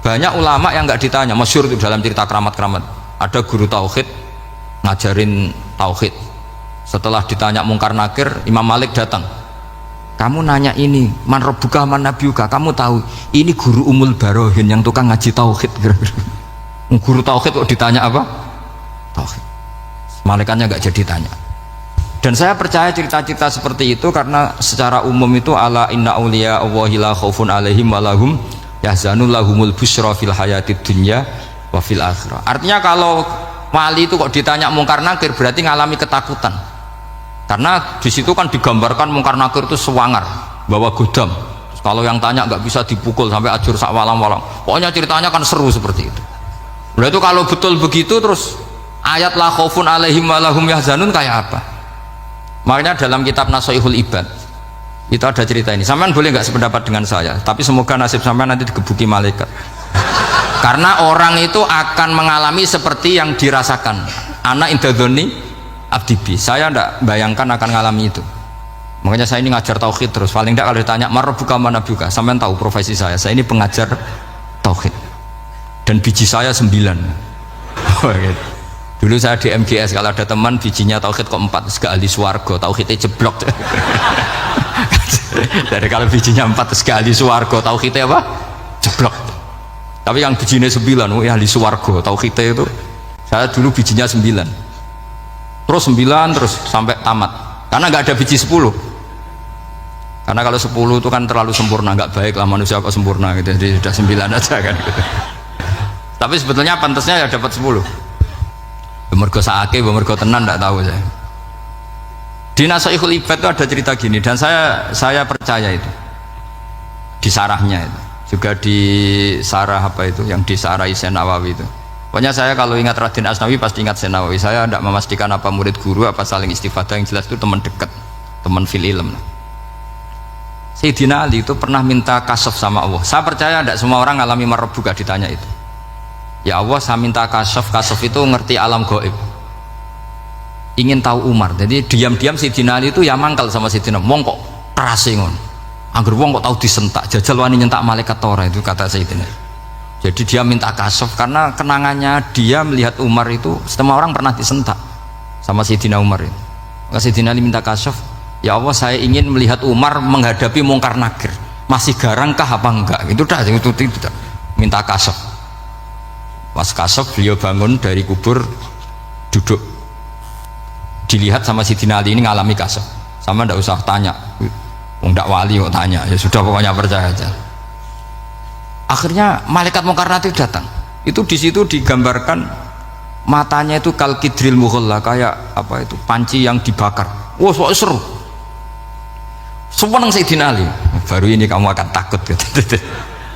Banyak ulama yang enggak ditanya. Masyhur itu dalam cerita keramat-keramat. Ada guru tauhid ngajarin tauhid. Setelah ditanya mungkar nakir, Imam Malik datang. Kamu nanya ini man rabbuka man nabiyuka, kamu tahu ini guru Umul Barohin yang tukang ngaji tauhid. Guru tauhid kok ditanya apa? Tauhid. Malaikatnya nggak jadi tanya. Dan saya percaya cerita-cerita seperti itu karena secara umum itu ala inna auliya Allahi la khaufun alaihim walahum yahzanun lahumul busyra fil hayatid dunya wa fil akhirah. Artinya kalau wali itu kok ditanya mungkar nakir berarti ngalami ketakutan. Karena di situ kan digambarkan mungkar nakir itu sewangar, bawa godam. Terus kalau yang tanya nggak bisa dipukul sampai ajur sak walang-walang. Pokoknya ceritanya kan seru seperti itu. Berarti kalau betul begitu terus ayat la khaufun alaihim walahum yahzanun kayak apa? Makanya dalam kitab Nasoihul Ibad itu ada cerita ini. Sampean boleh nggak sependapat dengan saya, tapi semoga nasib sampean nanti digebuki malaikat. Karena orang itu akan mengalami seperti yang dirasakan. Anak indadzoni abdibi, saya tidak bayangkan akan ngalami itu. Makanya saya ini ngajar tauhid terus. Paling tidak kalau ditanya marbuka mana buka, sampean tahu profesi saya ini pengajar tauhid. Dan biji saya 9. Dulu saya di MGS, kalau ada teman bijinya tauhid kok 4, terus gak ahli swarga, tauhidnya jeblok. Dari kalau bijinya 4 terus gak ahli swarga, tauhidnya apa? Jeblok. Tapi yang bijinya 9, ya ahli swarga, tauhidnya itu. Saya dulu bijinya 9. Terus 9 terus sampai tamat. Karena nggak ada biji 10. Karena kalau 10 itu kan terlalu sempurna, nggak baik lah manusia kok sempurna gitu. Jadi sudah 9 aja kan gitu. Tapi sebetulnya pantasnya ya dapat 10. Mergo saake, mergo tenan nggak tahu saya. Di Nasoihul Ibad itu ada cerita gini dan saya percaya itu. Di sarahnya itu. Juga di sarah apa itu yang di sarah Syekh Nawawi itu. Pokoknya saya kalau ingat Raden Asnawi pasti ingat Syekh Nawawi. Saya tidak memastikan apa murid guru apa saling istifadah, yang jelas itu teman dekat, teman fil ilm. Sayyidina Ali itu pernah minta kasaf sama Allah. Saya percaya tidak semua orang ngalami marbuka ditanya itu. Ya Allah, saya minta kasaf itu ngerti alam gaib. ingin tahu Umar. Jadi diam-diam Sayyidina Ali itu ya mangkal sama Sayyidina, wong kok kerase ngono. Angger wong kok tahu disentak, jajal wani nyentak malaikat tora, itu kata Sayyidina. Jadi dia minta kasaf karena kenangannya dia melihat Umar itu semua orang pernah disentak sama Sayyidina Umar itu. Maka Sayyidina Ali minta kasaf, ya Allah saya ingin melihat Umar menghadapi mungkar nakir, masih garangkah apa enggak, itu dah itu minta kasaf. Pas kasaf beliau bangun dari kubur, duduk, dilihat sama Sayyidina Ali ini ngalami kasaf, sama ndak usah tanya, ndak wali kok tanya, ya sudah pokoknya percaya aja. Akhirnya malaikat mungkar nakir datang, itu di situ digambarkan matanya itu kalkidril mughalla, kayak apa itu panci yang dibakar. Wah wow, seru. Semua nang Sayyidina Ali, baru ini kamu akan takut gitu.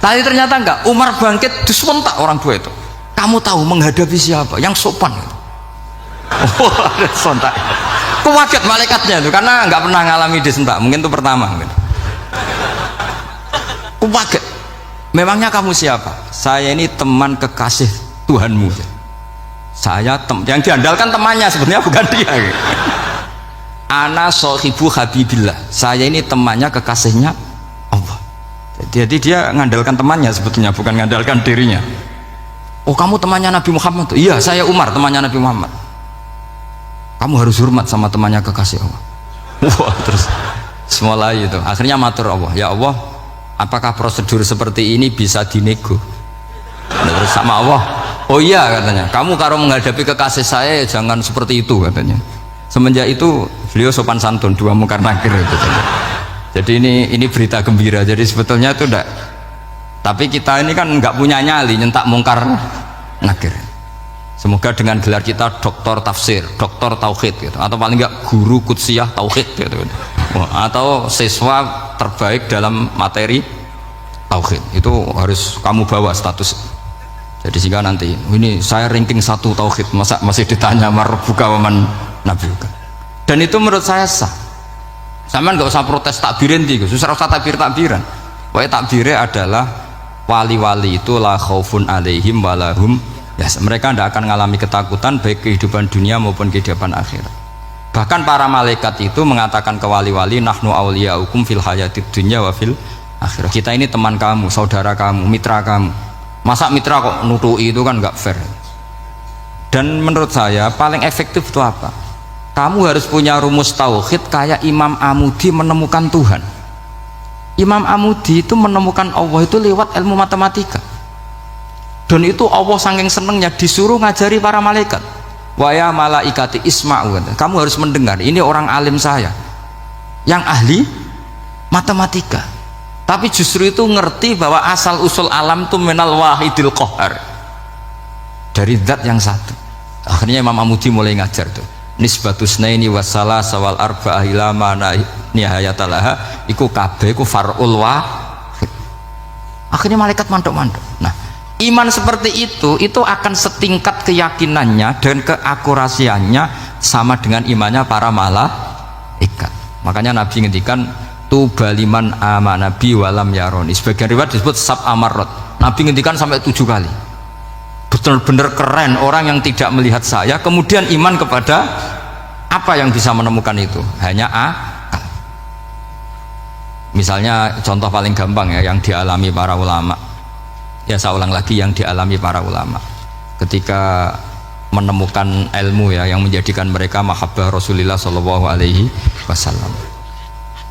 Tapi ternyata enggak, Umar bangkit disentak orang tua itu. Kamu tahu menghadapi siapa? Yang sopan gitu. Oh, ada sontak. Kuwaget malaikatnya itu karena enggak pernah ngalami disentak, mungkin itu pertama gitu. Kuwaget. Memangnya kamu siapa? Saya ini teman kekasih Tuhanmu. Saya yang diandalkan temannya sebenarnya bukan dia gitu. Ana sohibu habibillah, saya ini temannya kekasihnya Allah. Jadi dia ngandalkan temannya sebetulnya, bukan ngandalkan dirinya. Oh kamu temannya Nabi Muhammad? Iya saya Umar, temannya Nabi Muhammad. Kamu harus hormat sama temannya kekasih Allah. Wah terus semulai itu akhirnya matur Allah, ya Allah apakah prosedur seperti ini bisa dinego? Terus sama Allah, oh iya katanya, kamu kalau menghadapi kekasih saya jangan seperti itu katanya. Semenjak itu beliau sopan santun, dua mungkar nakir itu. Jadi ini berita gembira. Jadi sebetulnya itu enggak, tapi kita ini kan nggak punya nyali nyentak mungkar nakir. Semoga dengan gelar kita doktor tafsir, doktor tauhid gitu, atau paling nggak guru kutsiyah tauhid gitu, atau siswa terbaik dalam materi tauhid, itu harus kamu bawa status. Jadi sehingga nanti ini saya ranking 1 tauhid, masa masih ditanya marbuka waman nabi. Dan itu menurut saya sah. Sama nggak usah protes takbirin tiga, susah usah takbiran. Pokoknya takbirnya adalah wali-wali itu la khaufun alaihim walahum ya, mereka tidak akan mengalami ketakutan baik kehidupan dunia maupun kehidupan akhirat. Bahkan para malaikat itu mengatakan ke wali-wali, nahnu awliyaukum fil hayatid dunya wa fil akhirah. Kita ini teman kamu, saudara kamu, mitra kamu. Masa mitra kok nutui, itu kan nggak fair. Dan menurut saya paling efektif itu apa? Kamu harus punya rumus tauhid kayak Imam Amudi menemukan Tuhan. Imam Amudi itu menemukan Allah itu lewat ilmu matematika. Dan itu Allah saking senengnya disuruh ngajari para malaikat. Wa ya malaikati isma'u, kamu harus mendengar, ini orang alim saya yang ahli matematika, tapi justru itu ngerti bahwa asal usul alam itu minal wahidil qahar, dari zat yang satu. Akhirnya Imam Amudi mulai ngajar tuh nisbatus naini wassalah sawal arba'ah ila mana nihayatalaha iku kabeh iku far'ul wahid. Akhirnya malaikat mantuk-mantuk. Nah iman seperti itu akan setingkat keyakinannya dan keakurasiannya sama dengan imannya para malaikat. Makanya Nabi ngendikan tubaliman amanabi walam yaroni. Sebagian riwayat disebut sab amarot. Nabi ngendikan sampai 7 kali. Benar-benar keren orang yang tidak melihat saya kemudian iman kepada apa yang bisa menemukan itu, hanya akal. Misalnya contoh paling gampang ya yang dialami para ulama. Ya saya ulang lagi, yang dialami para ulama ketika menemukan ilmu ya yang menjadikan mereka mahabbah Rasulullah Shallallahu Alaihi Wasallam.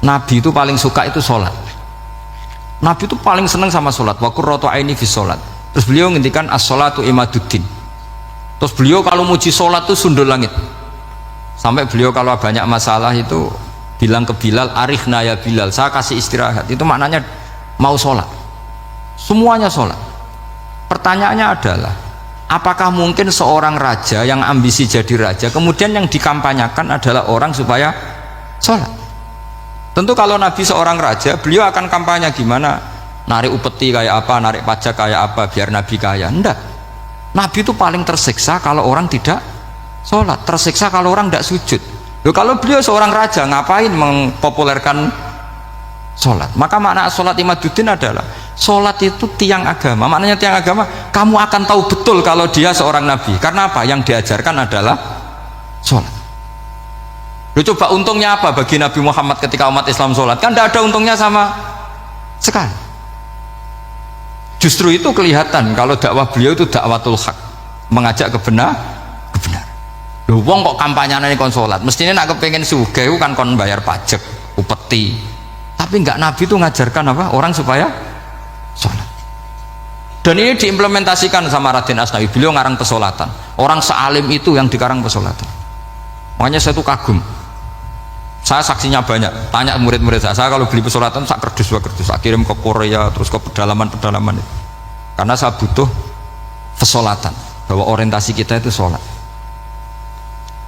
Nabi itu paling suka itu sholat. Nabi itu paling senang sama sholat. Wa qurratu aini fi sholat. Terus beliau ngendikan as-sholatu imaduddin. Terus beliau kalau muji sholat itu sundul langit. Sampai beliau kalau banyak masalah itu bilang ke Bilal, arikhna ya Bilal, saya kasih istirahat. Itu maknanya mau sholat. Semuanya sholat. Pertanyaannya adalah, apakah mungkin seorang raja yang ambisi jadi raja kemudian yang dikampanyakan adalah orang supaya sholat? Tentu kalau Nabi seorang raja, beliau akan kampanye gimana, narik upeti kayak apa, narik pajak kayak apa biar Nabi kaya. Enggak, Nabi itu paling tersiksa kalau orang tidak sholat, tersiksa kalau orang tidak sujud. Loh, kalau beliau seorang raja ngapain mempopulerkan sholat? Maka makna sholat imaduddin adalah sholat itu tiang agama. Maknanya tiang agama, kamu akan tahu betul kalau dia seorang nabi. Karena apa? Yang diajarkan adalah sholat. Lu coba untungnya apa bagi Nabi Muhammad ketika umat Islam sholat? Kan tidak ada untungnya sama sekali. Justru itu kelihatan kalau dakwah beliau itu dakwatul haq, mengajak kebenaran. Lho wong kok kampanyane kon salat, mestine nak kepengin sugih kan kon bayar pajak, upeti. Tapi enggak, Nabi itu ngajarkan apa? Orang supaya salat. Dan ini diimplementasikan sama Raden Asnawi. Beliau ngarang pesolatan. Orang sealim itu yang dikarang pesolatan. Makanya saya tuh kagum. Saya saksinya banyak. Tanya murid-murid saya kalau beli pesolatan sak kerdus dua kerdus, saya kirim ke Korea terus ke pedalaman-pedalaman itu. Karena saya butuh pesolatan, bahwa orientasi kita itu sholat.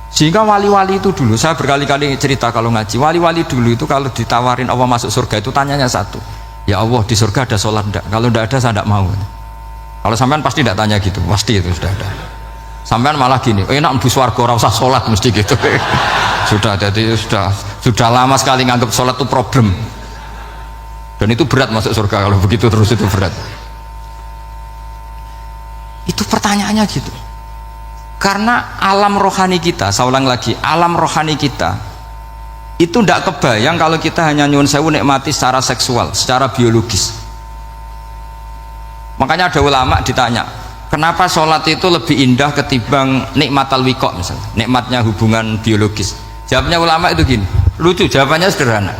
Sehingga wali-wali itu dulu, saya berkali-kali cerita kalau ngaji, wali-wali dulu itu kalau ditawarin Allah masuk surga itu tanyanya satu, ya Allah di surga ada sholat enggak? Kalau enggak ada saya enggak mau. Kalau sampean pasti enggak tanya gitu, pasti itu sudah ada. Sampean malah gini, enak mlebu swarga ora usah sholat, mesti gitu. Sudah, jadi sudah lama sekali nganggap sholat itu problem. Dan itu berat masuk surga kalau begitu terus, itu berat. Itu pertanyaannya gitu. Karena alam rohani kita, saya ulang lagi, alam rohani kita itu tidak kebayang kalau kita hanya nyuwun sewu nikmati secara seksual, secara biologis. Makanya ada ulama ditanya, kenapa sholat itu lebih indah ketimbang nikmatal wiqo misalnya, nikmatnya hubungan biologis. Jawabnya ulama itu gini, lucu, jawabannya sederhana.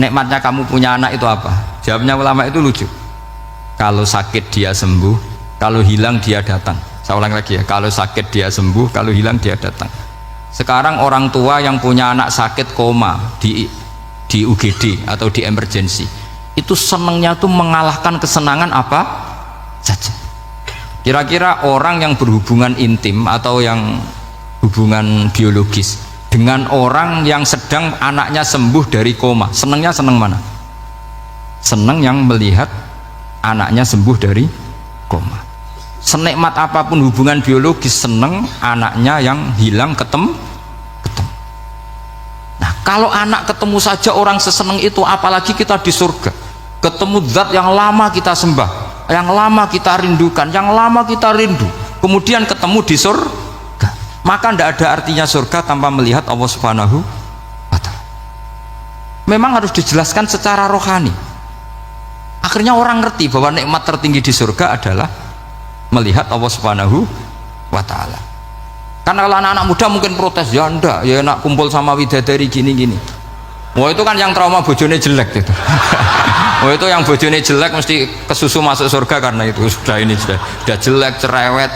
Nikmatnya kamu punya anak itu apa? Jawabnya ulama itu lucu. Kalau sakit dia sembuh, kalau hilang dia datang. Saya ulang lagi ya, kalau sakit dia sembuh, kalau hilang dia datang. Sekarang orang tua yang punya anak sakit koma di UGD atau di emergency, itu senangnya tuh mengalahkan kesenangan apa saja. Kira-kira orang yang berhubungan intim atau yang hubungan biologis dengan orang yang sedang anaknya sembuh dari koma, senangnya senang mana? Senang yang melihat anaknya sembuh dari koma. Senikmat apapun hubungan biologis, seneng anaknya yang hilang ketemu. Nah kalau anak ketemu saja orang seseneng itu, apalagi kita di surga ketemu zat yang lama kita sembah, yang lama kita rindukan, yang lama kita rindu, kemudian ketemu di surga, maka tidak ada artinya surga tanpa melihat Allah Subhanahu wa Ta'ala. Memang harus dijelaskan secara rohani. Akhirnya orang ngerti bahwa nikmat tertinggi di surga adalah melihat Allah Subhanahu wa Ta'ala. Karena kalau anak-anak muda mungkin protes, ya enggak, ya enak kumpul sama widadari gini-gini. Wah itu kan yang trauma bojone jelek itu. Wah itu yang bojone jelek mesti kesusu masuk surga karena itu sudah jelek, cerewet,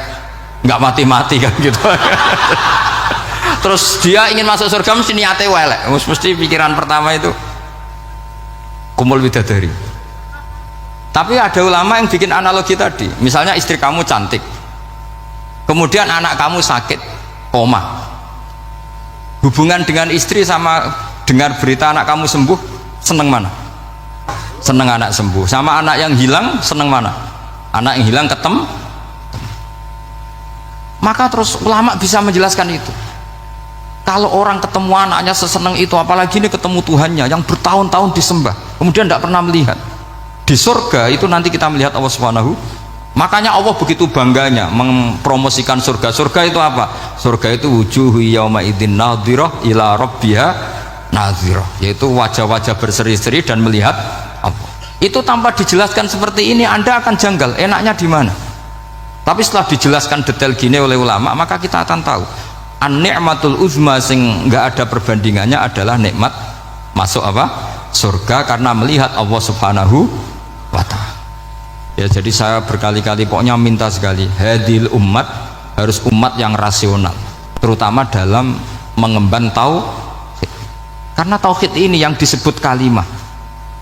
nggak mati-mati kan gitu. Terus dia ingin masuk surga mesti niatnya welek, mesti pikiran pertama itu kumpul widadari. Tapi ada ulama yang bikin analogi tadi, misalnya istri kamu cantik, kemudian anak kamu sakit, koma. Hubungan dengan istri sama dengar berita anak kamu sembuh, seneng mana? Seneng anak sembuh. Sama anak yang hilang, seneng mana? Anak yang hilang ketemu. Maka terus ulama bisa menjelaskan itu. Kalau orang ketemu anaknya seseneng itu, apalagi ini ketemu Tuhannya yang bertahun-tahun disembah, kemudian tidak pernah melihat. Di surga itu nanti kita melihat Allah Subhanahu. Makanya Allah begitu bangganya mempromosikan surga. Surga itu apa? Surga itu wujuhu yauma idzin nadhirah ila rabbiha nadhirah, yaitu wajah-wajah berseri-seri dan melihat Allah. Itu tanpa dijelaskan seperti ini Anda akan janggal, enaknya di mana? Tapi setelah dijelaskan detail gini oleh ulama, maka kita akan tahu an-ni'matul uzma sing enggak ada perbandingannya adalah nikmat masuk apa? Surga karena melihat Allah Subhanahu wa Ta'ala. Ya jadi saya berkali-kali pokoknya minta sekali, hadil umat harus umat yang rasional, terutama dalam mengemban tauhid. Karena tauhid ini yang disebut kalimah.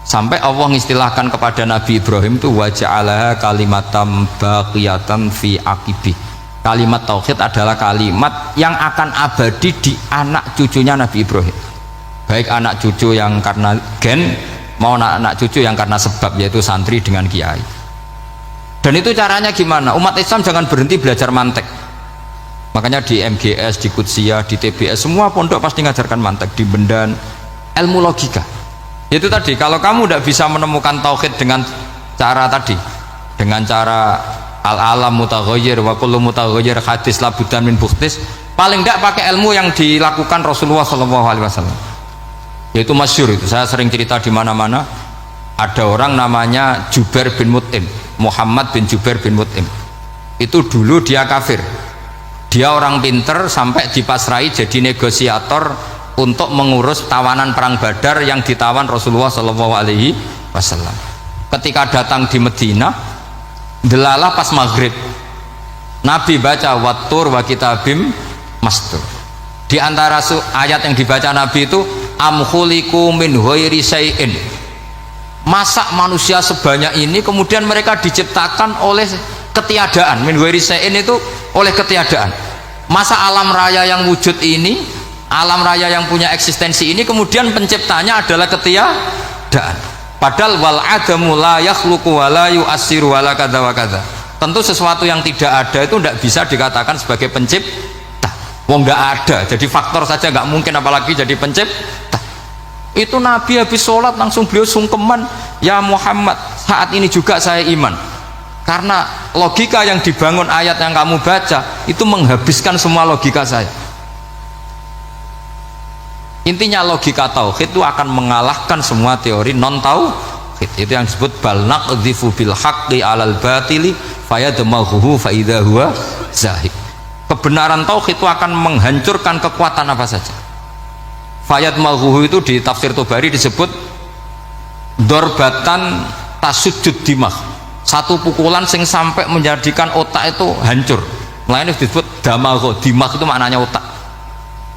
Sampai Allah mengistilahkan kepada Nabi Ibrahim itu wa ja'alaha kalimatam baqiyatan fi aqibi. Kalimat tauhid adalah kalimat yang akan abadi di anak cucunya Nabi Ibrahim. Baik anak cucu yang karena gen mau anak cucu yang karena sebab, yaitu santri dengan kiai. Dan itu caranya gimana? Umat Islam jangan berhenti belajar mantek. Makanya di MGS, di Qudsiyah, di TBS semua pondok pasti ngajarkan mantek, di Bendan, ilmu logika. Itu tadi, kalau kamu tidak bisa menemukan tauhid dengan cara tadi, dengan cara al-alam mutaghayyir wa kullu mutaghayyir hadis labudan min bukhtis, paling tidak pakai ilmu yang dilakukan Rasulullah SAW. Yaitu masyhur itu, saya sering cerita di mana-mana. Ada orang namanya Jubair bin Mut'im, Muhammad bin Jubair bin Mut'im. Itu dulu dia kafir. Dia orang pinter sampai dipasrai jadi negosiator untuk mengurus tawanan perang Badar yang ditawan Rasulullah SAW. Ketika datang di Medina, delalah pas maghrib, Nabi baca wattur wa kitabim mastur. Di antara ayat yang dibaca Nabi itu am khuliqu min ghairi syai'in. Masa manusia sebanyak ini kemudian mereka diciptakan oleh ketiadaan. Min ghairi syai'in itu oleh ketiadaan. Masa alam raya yang wujud ini, alam raya yang punya eksistensi ini kemudian penciptanya adalah ketiadaan. Padahal wal adamu la yakhluqu wa la yu'assiru wa la kadza wa kadza. Tentu sesuatu yang tidak ada itu tidak bisa dikatakan sebagai pencipta. Wong nggak ada, jadi faktor saja nggak mungkin apalagi jadi pencipta. Itu Nabi habis sholat langsung beliau sungkeman, ya Muhammad, saat ini juga saya iman. Karena logika yang dibangun ayat yang kamu baca itu menghabiskan semua logika saya. Intinya logika tauhid itu akan mengalahkan semua teori non tauhid. Itu yang disebut bal naqdhifu bil haqqi 'alal batili fayadmaghuhu fa idza huwa zahid. Kebenaran tauhid itu akan menghancurkan kekuatan apa saja. Fayadmaghuhu itu di tafsir Tobari disebut dorbatan tasujud dimah. Satu pukulan sing sampai menjadikan otak itu hancur. Makanya disebut damagho, dimah itu maknanya otak.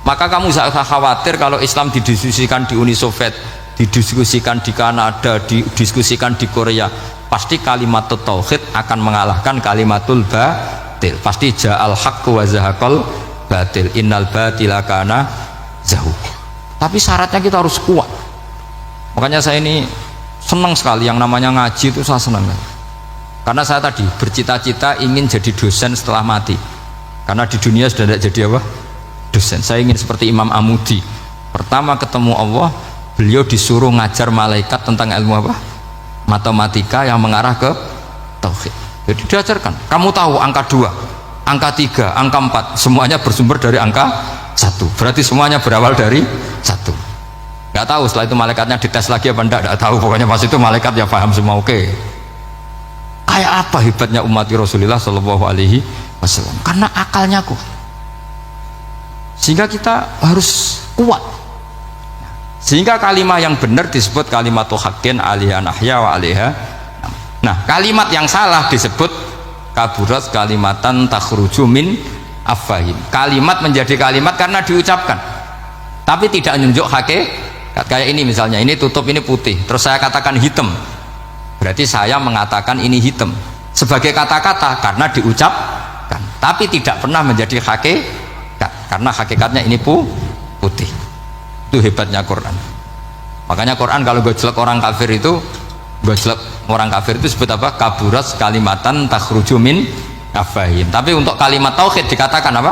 Maka kamu jangan khawatir kalau Islam didiskusikan di Uni Soviet, didiskusikan di Kanada, didiskusikan di Korea, pasti kalimat tauhid akan mengalahkan kalimatul batil. Pasti ja'al haqqu wa zahaqal batil, innal batila kana zahuq. Tapi syaratnya kita harus kuat. Makanya saya ini senang sekali yang namanya ngaji itu, saya senang. Karena saya tadi bercita-cita ingin jadi dosen setelah mati. Karena di dunia sudah tidak jadi apa? Dosen. Saya ingin seperti Imam Amudi. Pertama ketemu Allah, beliau disuruh ngajar malaikat tentang ilmu apa? Matematika yang mengarah ke tauhid. Jadi diajarkan. Kamu tahu angka 2, angka 3, angka 4, semuanya bersumber dari angka 1. Berarti semuanya berawal dari 1. Gak tahu setelah itu malaikatnya dites lagi apa enggak, gak tahu. Pokoknya pas itu malaikat ya paham semua, oke. Kayak apa hebatnya umat Rasulullah Shallallahu Alaihi Wasallam? Karena akalnya kuat. Sehingga kita harus kuat. Sehingga kalimat yang benar disebut kalimat haqqin 'alaiha nahya wa 'alaiha. Nah, kalimat yang salah disebut kaburat kalimatan takhruju min afwahim. Kalimat menjadi kalimat karena diucapkan, tapi tidak menunjuk hakikat. Kayak ini misalnya, ini tutup, ini putih, terus saya katakan hitam. Berarti saya mengatakan ini hitam sebagai kata-kata karena diucapkan, tapi tidak pernah menjadi hakikat karena hakikatnya ini putih. Itu hebatnya Quran. Makanya Quran kalau gojlek orang kafir itu, gojlek orang kafir itu sebut apa? Kaburas kalimatan takhruju min afwahim. Tapi untuk kalimat tauhid dikatakan apa?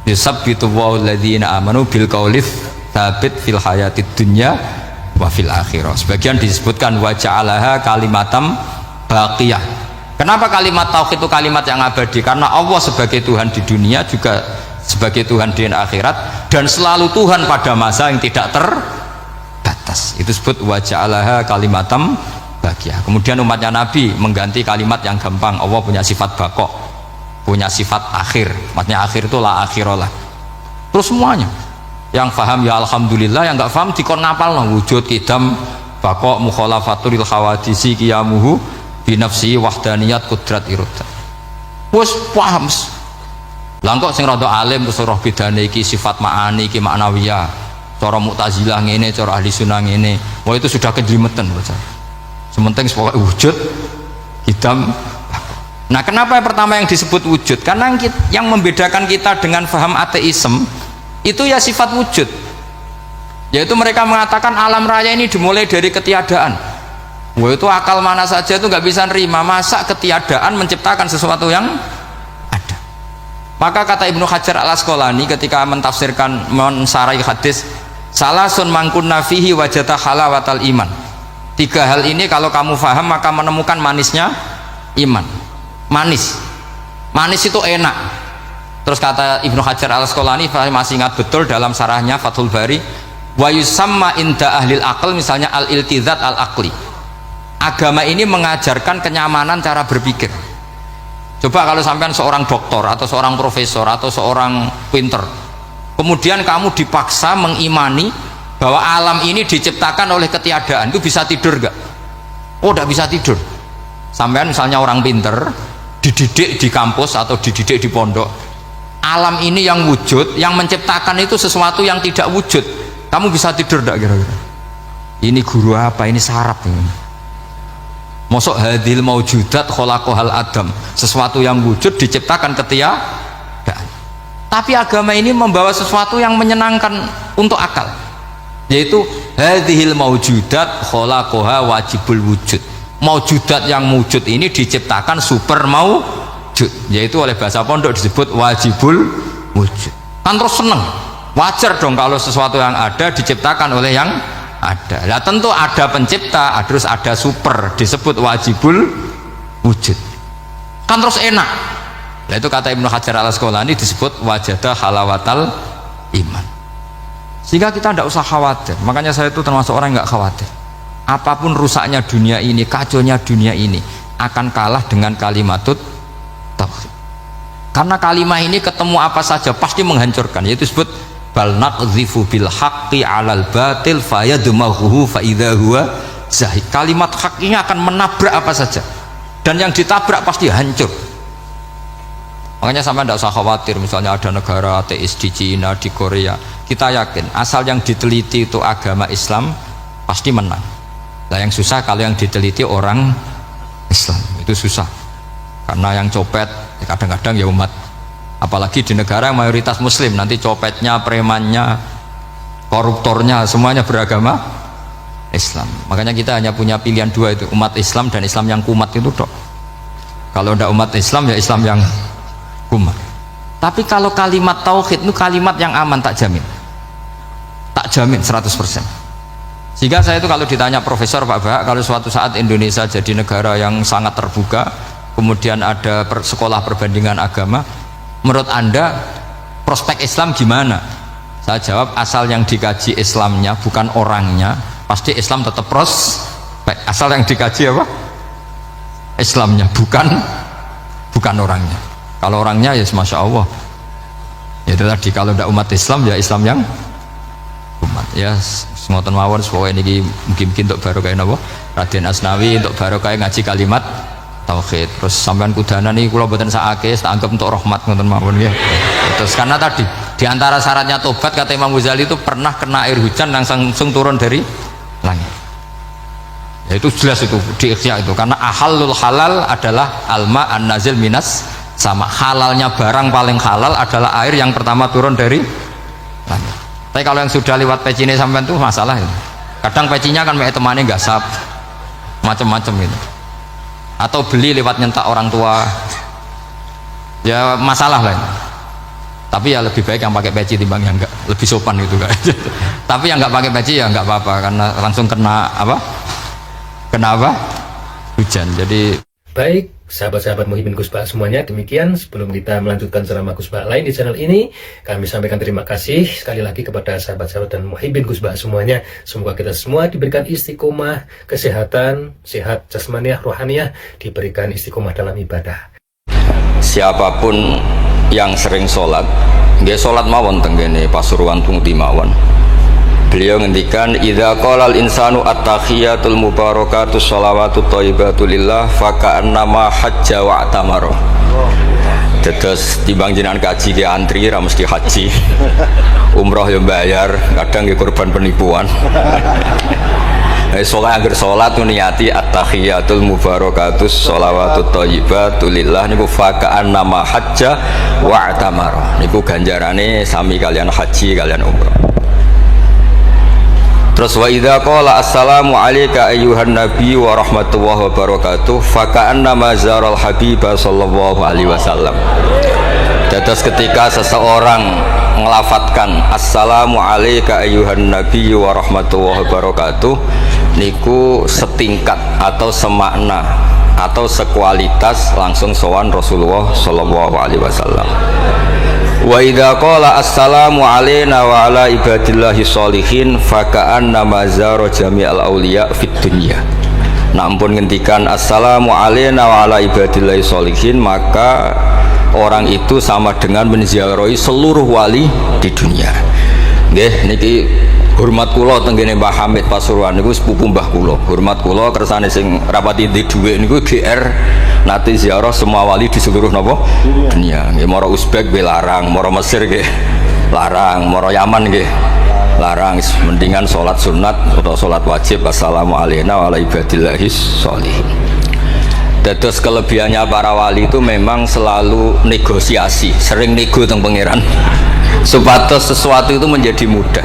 Yusabbitu walladzina amanu bil qaulif tsabit fil hayatid dunya wa fil akhirah. Sebagian disebutkan wa ja'alaha kalimatam baqiyah. Kenapa kalimat tauhid itu kalimat yang abadi? Karena Allah sebagai Tuhan di dunia juga sebagai Tuhan di akhirat, dan selalu Tuhan pada masa yang tidak terbatas. Itu disebut wa ja'alaha kalimatam baqiyah. Kemudian umatnya Nabi mengganti kalimat yang gampang. Allah punya sifat baqo, punya sifat akhir. Maksudnya akhir itu la akhirah. Terus semuanya yang faham ya alhamdulillah, yang nggak faham dikon ngapal lah. Wujud kidam baqo mukhalafatul khawadisi qiyamuhu binafsi wahdaniyat kudrat irodat. Wes paham. Lah kok sing rada alim terus roh bedane iki sifat ma'ani iki maknawiyah. Cara Mu'tazilah ngene, cara ahli sunnah ngene. Wah itu sudah kejlimetan bocah. Sementing pokoknya wujud kidam. Nah, kenapa yang pertama yang disebut wujud? Karena yang membedakan kita dengan faham ateisme itu ya sifat wujud, yaitu mereka mengatakan alam raya ini dimulai dari ketiadaan. Wah itu akal mana saja itu nggak bisa nerima, masa ketiadaan menciptakan sesuatu yang ada. Maka kata Ibnu Hajar al Asqalani ketika mentafsirkan mensarai hadis salasun mangkunna fihi wajata halawatal iman. 3 hal ini kalau kamu faham maka menemukan manisnya iman. Manis itu enak. Terus kata Ibnu Hajar Al-Asqalani, saya masih ingat betul dalam syarahnya Fathul Bari, wa yusamma inda ahlil aql, misalnya al-iltizat al-aqli. Agama ini mengajarkan kenyamanan cara berpikir. Coba kalau sampean seorang doktor atau seorang profesor atau seorang pinter, kemudian kamu dipaksa mengimani bahwa alam ini diciptakan oleh ketiadaan, itu bisa tidur gak? Oh, tidak bisa tidur. Sampean misalnya orang pinter, dididik di kampus atau dididik di pondok, alam ini yang wujud, yang menciptakan itu sesuatu yang tidak wujud, kamu bisa tidur tidak kira-kira? Ini guru apa? Ini sarap ini. Mosok hadil maujudat khalaqahal adam, sesuatu yang wujud diciptakan ketiadaan. Tapi agama ini membawa sesuatu yang menyenangkan untuk akal, yaitu hadhil maujudat khalaqaha wajibul wujud. Maujudat yang wujud ini diciptakan super maujud, yaitu oleh bahasa pondok disebut wajibul wujud. Kan terus seneng, wajar dong kalau sesuatu yang ada diciptakan oleh yang ada. Nah tentu ada pencipta, terus ada super, disebut wajibul wujud. Kan terus enak. Nah itu kata Ibnu Hajar Al-Asqalani disebut wajadah halawatal iman. Sehingga kita tidak usah khawatir. Makanya saya itu termasuk orang yang nggak khawatir. Apapun rusaknya dunia ini, kacaunya dunia ini, akan kalah dengan kalimatut tauhid. Karena kalimat ini ketemu apa saja pasti menghancurkan. Yaitu disebut bal naqdhifu bil haqqi 'alal batil fayadmaghuhu fa idza huwa zahid. Kalimat hak ini akan menabrak apa saja, dan yang ditabrak pasti hancur. Makanya sama tidak usah khawatir misalnya ada negara ateis di Cina, di Korea, kita yakin asal yang diteliti itu agama Islam pasti menang. Nah yang susah kalau yang diteliti orang Islam, itu susah karena yang copet kadang-kadang ya umat, apalagi di negara yang mayoritas muslim, nanti copetnya, premannya, koruptornya semuanya beragama Islam. Makanya kita hanya punya pilihan dua, itu umat Islam dan Islam yang kumat itu dok. Kalau tidak umat Islam ya Islam yang kumat. Tapi kalau kalimat tauhid itu kalimat yang aman, tak jamin 100%. Sehingga saya itu kalau ditanya Profesor Pak Bahak, kalau suatu saat Indonesia jadi negara yang sangat terbuka, kemudian ada sekolah perbandingan agama, menurut Anda prospek Islam gimana? Saya jawab, asal yang dikaji Islamnya bukan orangnya, pasti Islam tetap prospek. Asal yang dikaji apa? Islamnya, bukan orangnya. Kalau orangnya ya Masya Allah, ya itu tadi, kalau tidak umat Islam ya Islam yang umat. Ya semoten mawon supaya ini mungkin untuk barokah napa Raden Asnawi, untuk barokah ngaji kalimat tauhid. Terus sampean kudana nih kula mboten sakake, tak anggap untuk rahmat ngoten mawon nggih. Terus karena tadi di antara syaratnya tobat kata Imam Ghazali itu pernah kena air hujan langsung turun dari langit. Ya itu jelas itu di Ikhya itu, karena ahalul halal adalah alma an nazil minas sama. Halalnya barang paling halal adalah air yang pertama turun dari langit. Tapi kalau yang sudah lewat pecine sampean tuh masalah itu. Kadang pecinya kan kayak temannya nggak sap, macam-macam gitu. Atau beli lewat nyentak orang tua, ya masalah lah itu. Tapi ya lebih baik yang pakai peci timbang yang enggak, lebih sopan gitu kan. Tapi yang nggak pakai peci ya nggak apa-apa, karena langsung kena apa? Hujan. Jadi baik, sahabat-sahabat Muhyiddin Gus Bak semuanya, demikian sebelum kita melanjutkan ceramah Gus Bak lain di channel ini, kami sampaikan terima kasih sekali lagi kepada sahabat-sahabat dan Muhyiddin Gus Bak semuanya. Semoga kita semua diberikan istiqomah, kesehatan, sehat jasmaniah, rohaniah, diberikan istiqomah dalam ibadah. Siapapun yang sering sholat, dia sholat mawon tenggene Pasuruan Tungti mawon. Beliau ngendikan idza qalal insanu at-tahiyatul mubarakatus sholawatut thayyibatu lillah faka'annama hajja wa atamara. Terus timbang jenengan kaji ke antri ra mesti haji. Umroh yang bayar, kadang ke korban penipuan. Sholat agar sholat niati at-tahiyatul mubarakatus sholawatut thayyibatu lillah niku faka'annama hajja wa atamara. Niku ganjarane sami kalian haji kalian umroh. Terus wa idza qala assalamu alayka ayyuhan nabi wa rahmatullahi wa barakatuh faka'annama zaral habiba sallallahu alaihi wasallam. Terus ketika seseorang melafatkan assalamu alayka ayyuhan nabi wa rahmatullahi wa barakatuh, niku setingkat atau semakna atau sekualitas langsung sowan Rasulullah sallallahu alaihi wasallam. Wa idza qala assalamu alaina wa ala ibadillahi sholihin faka'anna mazara jami'al auliya fid dunya. Nah ampun ngendikan assalamu alaina wa ala ibadillahi sholihin, maka orang itu sama dengan menziarahi seluruh wali di dunia. Nggih niki hormat kula tenggene Mbah Hamid Pasuruan niku sepupu mbah kula. Hormat kula kersane sing rapati di dhuwit niku GR nate ziarah semua wali di seluruh napa dunia. Nggih mara Uzbek nggih larang, mara Mesir nggih larang, mara Yaman nggih larang. Mendingan salat sunat atau salat wajib assalamu alaina wa ala ibadillahis sholihin. Dados kelebihannya para wali itu memang selalu negosiasi, sering nego teng pangeran supados sesuatu itu menjadi mudah.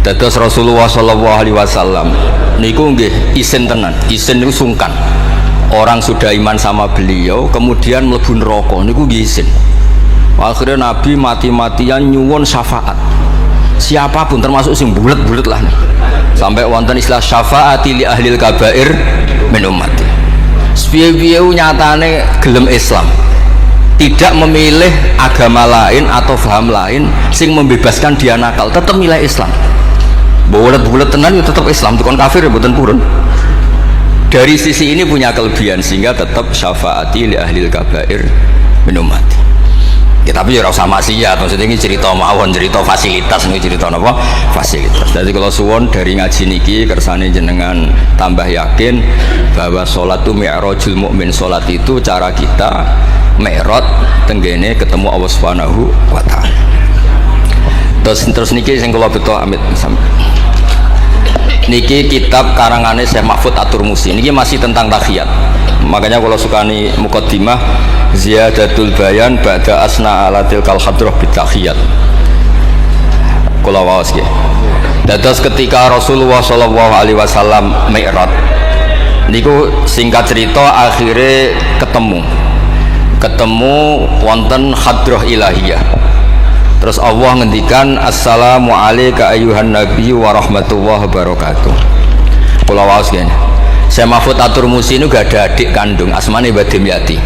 Dados Rasulullah sallallahu alaihi wasallam niku nggih isin tenan, isin niku sungkan. Orang sudah iman sama beliau kemudian mlebu neraka niku nggih isin. Akhirnya Nabi mati-matian nyuwun syafaat. Siapapun termasuk sing bulet-bulet lah. Sampai wonten istilah syafaati li ahlil kabair min ummati. Piye-piye nyatane gelem Islam. Tidak memilih agama lain atau paham lain sing membebaskan dia nakal, tetap milih Islam. Bulet-bulet tenan ya tetap Islam, tukang kafir ya mboten purun. Dari sisi ini punya kelebihan sehingga tetap syafaati li ahlil kabair min ummati. Ya, tapi ya ora usah maksiat, maksudnya ini cerita mawon, cerita fasilitas, ini cerita apa? Fasilitas. Jadi kalau suwon dari ngaji niki kersane jenengan tambah yakin bahwa sholat itu mi'rajul mukmin, sholat itu cara kita mi'raj tenggene ketemu Allah Subhanahu wa taala. Terus niki sing kula beto amit niki kitab karangane Syekh Mahfud At-Turmusi niki masih tentang tahiyat. Makanya kalau sukani muqaddimah ziyadatul bayan ba'da asna ala tilkal hadrah bitahiyat. Kula waos nggih. Dados ketika Rasulullah sallallahu alaihi wasallam mi'raj niku singkat cerita akhirnya ketemu wonten hadrah ilahiyah. Terus Allah ngendikan assalamu alayka ayyuhan nabiyyu wa rahmatullahi wabarakatuh. Kula waos nggih. Syekh Mahfud At-Turmusi ini gak ada adik kandung asmane Mbah Dimyati.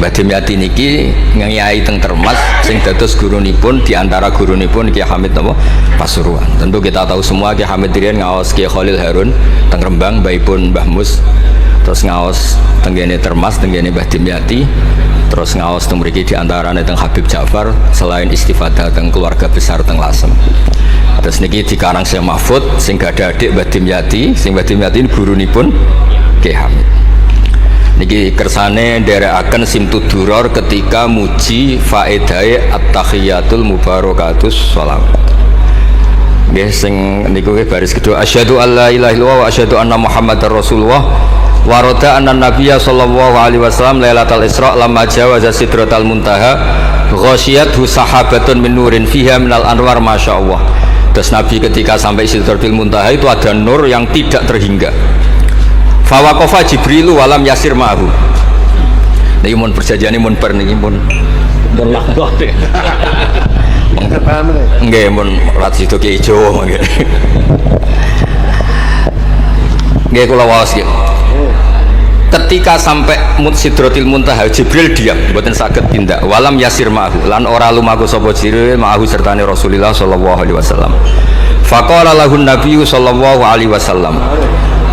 Mbah Dimyati niki ngiyai teng Termas sing dados gurunipun diantara gurunipun Ki Hamid napa Pasuruan. Tentu kita tahu semua Ki Hamid riyen ngaos Ki Khalil Harun teng Rembang, mbaipun Mbah Mus. Terus ngaos tenggene Termas tenggene Mbah Dimyati. Terus ngaos teng mriki diantarane teng Habib Ja'far selain istifadah teng keluarga besar teng Lasem. Terus niki dikarang Syekh Mahfud sing gak ada adik Mbah Dimyati, sing Mbah Dimyati gurunipun Ki Hamid. Niki kersane nderekaken Simtud Duror ketika muji faedahe at-tahiyatul mubarakatus shalawat. Nggih sing niku baris kedua asyhadu alla ilaha illallah wa asyhadu anna muhammadar rasulullah wa rada anna nabiyya sallallahu alaihi wasallam lailatul isra lamma jawaza sidratal muntaha ghasyiyathu sahabatun min nurin fiha minal anwar masyaallah. Terus Nabi ketika sampai Sidratul Muntaha itu ada nur yang tidak terhingga. Fawaqafa Jibrilu walam yasir ma'ahu. Niki mun perjanjiane mun per niki mun lahdoh. Nggih mun rat situ ki ijo nggih. Nggih kula waos nggih. Ketika sampai Sidratul Muntaha Jibril diam, mboten saged tindak. Walam yasir ma'ahu lan ora lumaku sapa Jibril ma'ahu sertane Rasulullah sallallahu alaihi wasallam. Faqala lahu Nabi sallallahu alaihi wasallam,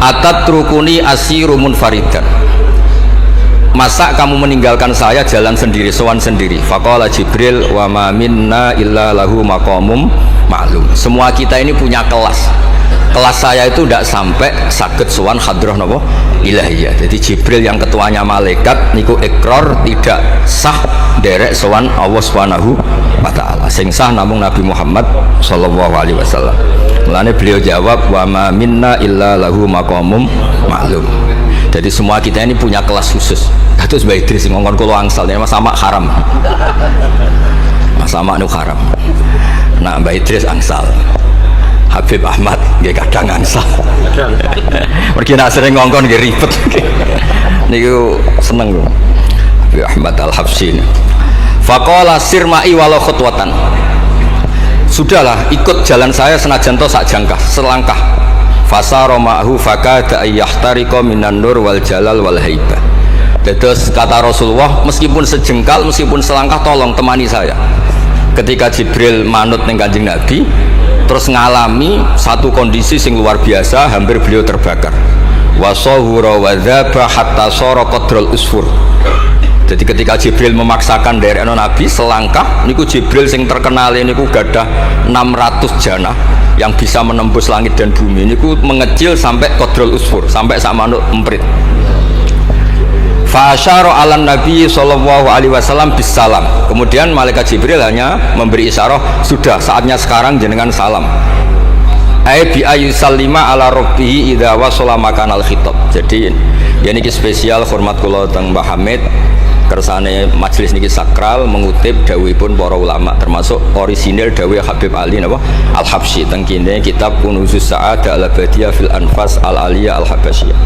"Atatrukuni asiru munfaridan." Masa kamu meninggalkan saya jalan sendiri, sowan sendiri? Faqala Jibril, "Wa ma minna illa lahu maqamum ma'lum." Semua kita ini punya kelas. Kelas saya itu tidak sampai saged sowan hadrah napa ilahiyah. Jadi Jibril yang ketuanya malaikat niku ikrar tidak sah derek sowan Allah Subhanahu wa taala. Sing sah namung Nabi Muhammad sallallahu alaihi wasallam. Mulane beliau jawab wa ma minna illa lahu maqamum ma'lum. Jadi semua kita ini punya kelas khusus. Terus Mbak Idris ngongkon kula angsal Mas Sama haram. Mas Sama nu haram. Nah Mbak Idris angsal. Habib Ahmad nggih kadang angsal. Mergi nak sering ngongkon nggih ribet. Niku seneng lho. Habib Ahmad Al-Habsyi. Faqala sirma'i walau khutwatan. Sudahlah, ikut jalan saya senajan to sak jangkah, selangkah. Fasara ma'hu fakada ayyahtariqa minan nur wal jalal wal haibah. Terus kata Rasulullah, meskipun sejengkal, meskipun selangkah, tolong temani saya. Ketika Jibril manut ning Kanjeng Nabi, terus ngalami satu kondisi sing luar biasa, hampir beliau terbakar. Wasahura wadzaba hatta sara qadrul usfur. Jadi ketika Jibril memaksakan dari Nabi selangkah, niku Jibril sing terkenal niku gadah 600 janah yang bisa menembus langit dan bumi. Niku mengecil sampai qadrul usfur, sampai sak manuk emprit. Fa asyara 'alan Nabi sallallahu alaihi wasallam bisalam. Kemudian malaikat Jibril hanya memberi isyarah, sudah saatnya sekarang jenengan salam. Ai bi ayyusallima ala rabbih idza wasala makanal khitab. Jadi ya niki spesial hormat kula teng Mbah Hamid kersane majelis niki sakral mengutip dawuhipun para ulama termasuk orisinil dawuh Habib Ali napa Al-Habsyi teng kene kitab Kunuzus Sa'adah Al-Abadiyah fil Anfas Al-Aliyah Al-Habasyiyah.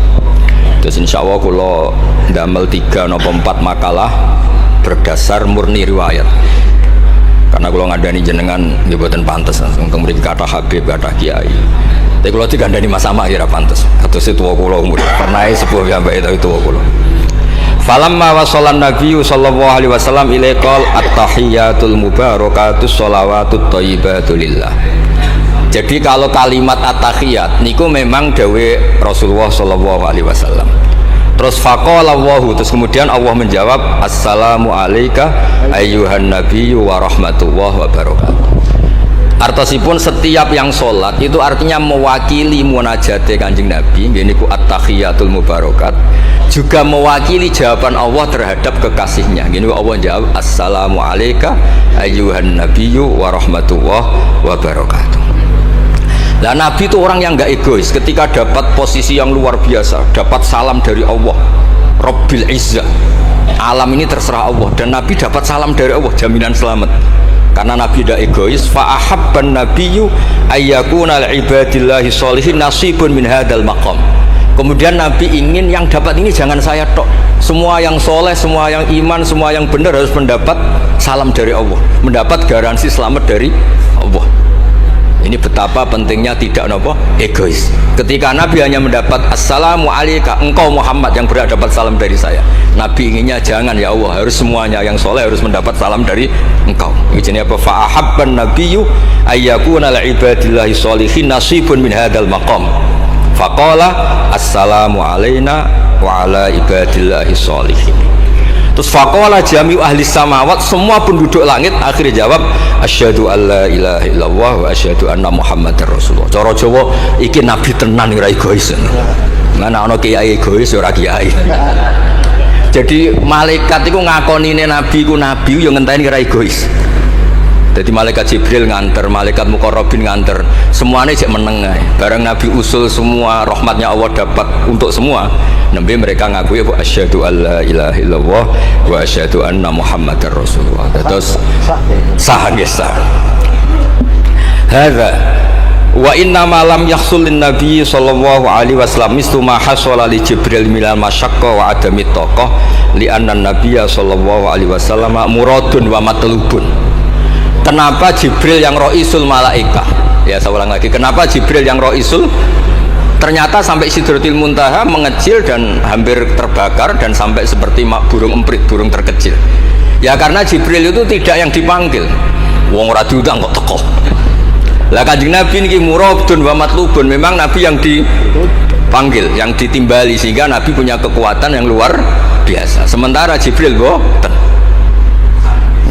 Terus insya Allah kalau damel 3 atau 4 makalah berdasar murni riwayat. Karena kalau ngadani jenengan ya buatan pantas untuk memberi kata Habib, kata Kiai. Tapi kalau digandani Mas Ama kira pantas. Atau si tua kulo umur. Karena sepuh sampai itu tua kulo. Falamma wasallan Nabi sallallahu alaihi wasallam ilaikal at-tahiyyatul mubarakatus sholawatut thayyibatul lillah. Jadi kalau kalimat at-tahiyat niku memang dawe Rasulullah sallallahu alaihi wasallam. Terus faqala Allahu, terus kemudian Allah menjawab assalamu alayka ayyuhan nabiyyu wa rahmatullahi wa barakatuh. Artosipun setiap yang sholat itu artinya mewakili munajate Kanjeng Nabi, niku at-tahiyatul mubarakat, juga mewakili jawaban Allah terhadap kekasihnya. Gini Allah jawab assalamu alayka ayyuhan nabiyyu wa rahmatullahi wa barakatuh. Nah, Nabi itu orang yang nggak egois. Ketika dapat posisi yang luar biasa, dapat salam dari Allah, Rabbil Izzah, alam ini terserah Allah, dan Nabi dapat salam dari Allah, jaminan selamat. Karena Nabi tidak egois. Fa'ahabban nabiyyu ayyakuna li'ibadillahi sholihin nasibun min hadal maqam. Kemudian Nabi ingin yang dapat ini jangan saya tok. Semua yang soleh, semua yang iman, semua yang benar harus mendapat salam dari Allah, mendapat garansi selamat dari Allah. Ini betapa pentingnya tidak nopo egois. Ketika Nabi hanya mendapat assalamu alayka engkau Muhammad yang berhak dapat salam dari saya, Nabi inginnya jangan ya Allah, harus semuanya yang soleh harus mendapat salam dari engkau. Ini apa? Fa'ahabban nabiyyu ayyakuna li'ibadillahi sholihin nasibun min hadal maqam. Faqala assalamu alayna wa ala ibadillahi sholihin. Terus faqala jami'u ahli samawat, semua penduduk langit akhirnya jawab asyhadu alla ilaha illallah wa asyhadu anna muhammadar rasulullah. Cara Jawa iki nabi tenan ora egois. Mana ana kiai egois ora kiai. Jadi malaikat iku ngakonine nabi ku nabi yo ngenteni ora egois. Jadi malaikat Jibril nganter, malaikat Muqarrabin nganter, semuanya cek meneng ae. Bareng Nabi usul semua rahmatnya Allah dapat untuk semua. Nabi mereka ngakui asyhadu alla ilaha illallah wa asyhadu anna muhammadar rasulullah. Terus sah nggih sah. Hadza wa inna ma lam yahsul lin nabi sallallahu alaihi wasallam mislu ma hasala li Jibril minal masyaqqa wa adamit taqah li anna nabiyya sallallahu alaihi wasallam muradun wa matlubun. Kenapa Jibril yang roisul malaika? Ya saya ulang lagi, kenapa Jibril yang roisul? Ternyata sampai Sidratil Muntaha mengecil dan hampir terbakar dan sampai seperti burung emprit, burung terkecil. Ya karena Jibril itu tidak yang dipanggil. Wong ora diundang kok teko. Lah Kanjeng Nabi niki muradun wa matlubun, memang Nabi yang dipanggil, yang ditimbali, sehingga Nabi punya kekuatan yang luar biasa. Sementara Jibril boten.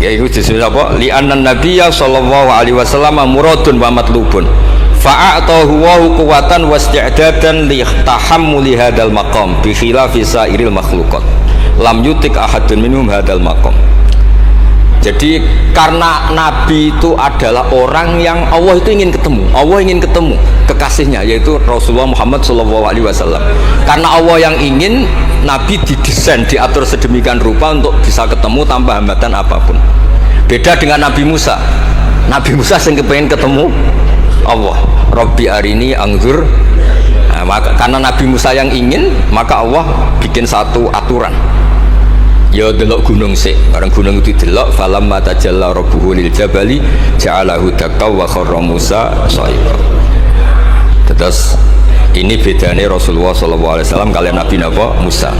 Ya itu disebut apa? Li'annan nabiyya sallallahu alaihi wasallam muradun wa matlubun. Fa'atahu wa quwwatan wasti'dadan li tahammuli hadzal maqam bi khilafi sairil makhluqat. Lam yutik ahadun minhum hadzal maqam. Jadi karena Nabi itu adalah orang yang Allah itu ingin ketemu. Allah ingin ketemu kekasihnya yaitu Rasulullah Muhammad sallallahu alaihi wasallam. Karena Allah yang ingin, Nabi didesain, diatur sedemikian rupa untuk bisa ketemu tanpa hambatan apapun. Beda dengan Nabi Musa. Nabi Musa yang kepengen ketemu Allah. Rabbi arini angzur. Nah, karena Nabi Musa yang ingin, maka Allah bikin satu aturan. Ya delok gunung sik, bareng gunung itu delok falamma tajalla rabbuhu lil jabali ja'alahu dakka wa kharra Musa sha'iqa. Terus ini bedanya Rasulullah sallallahu alaihi wasallam kalian Nabi Musa.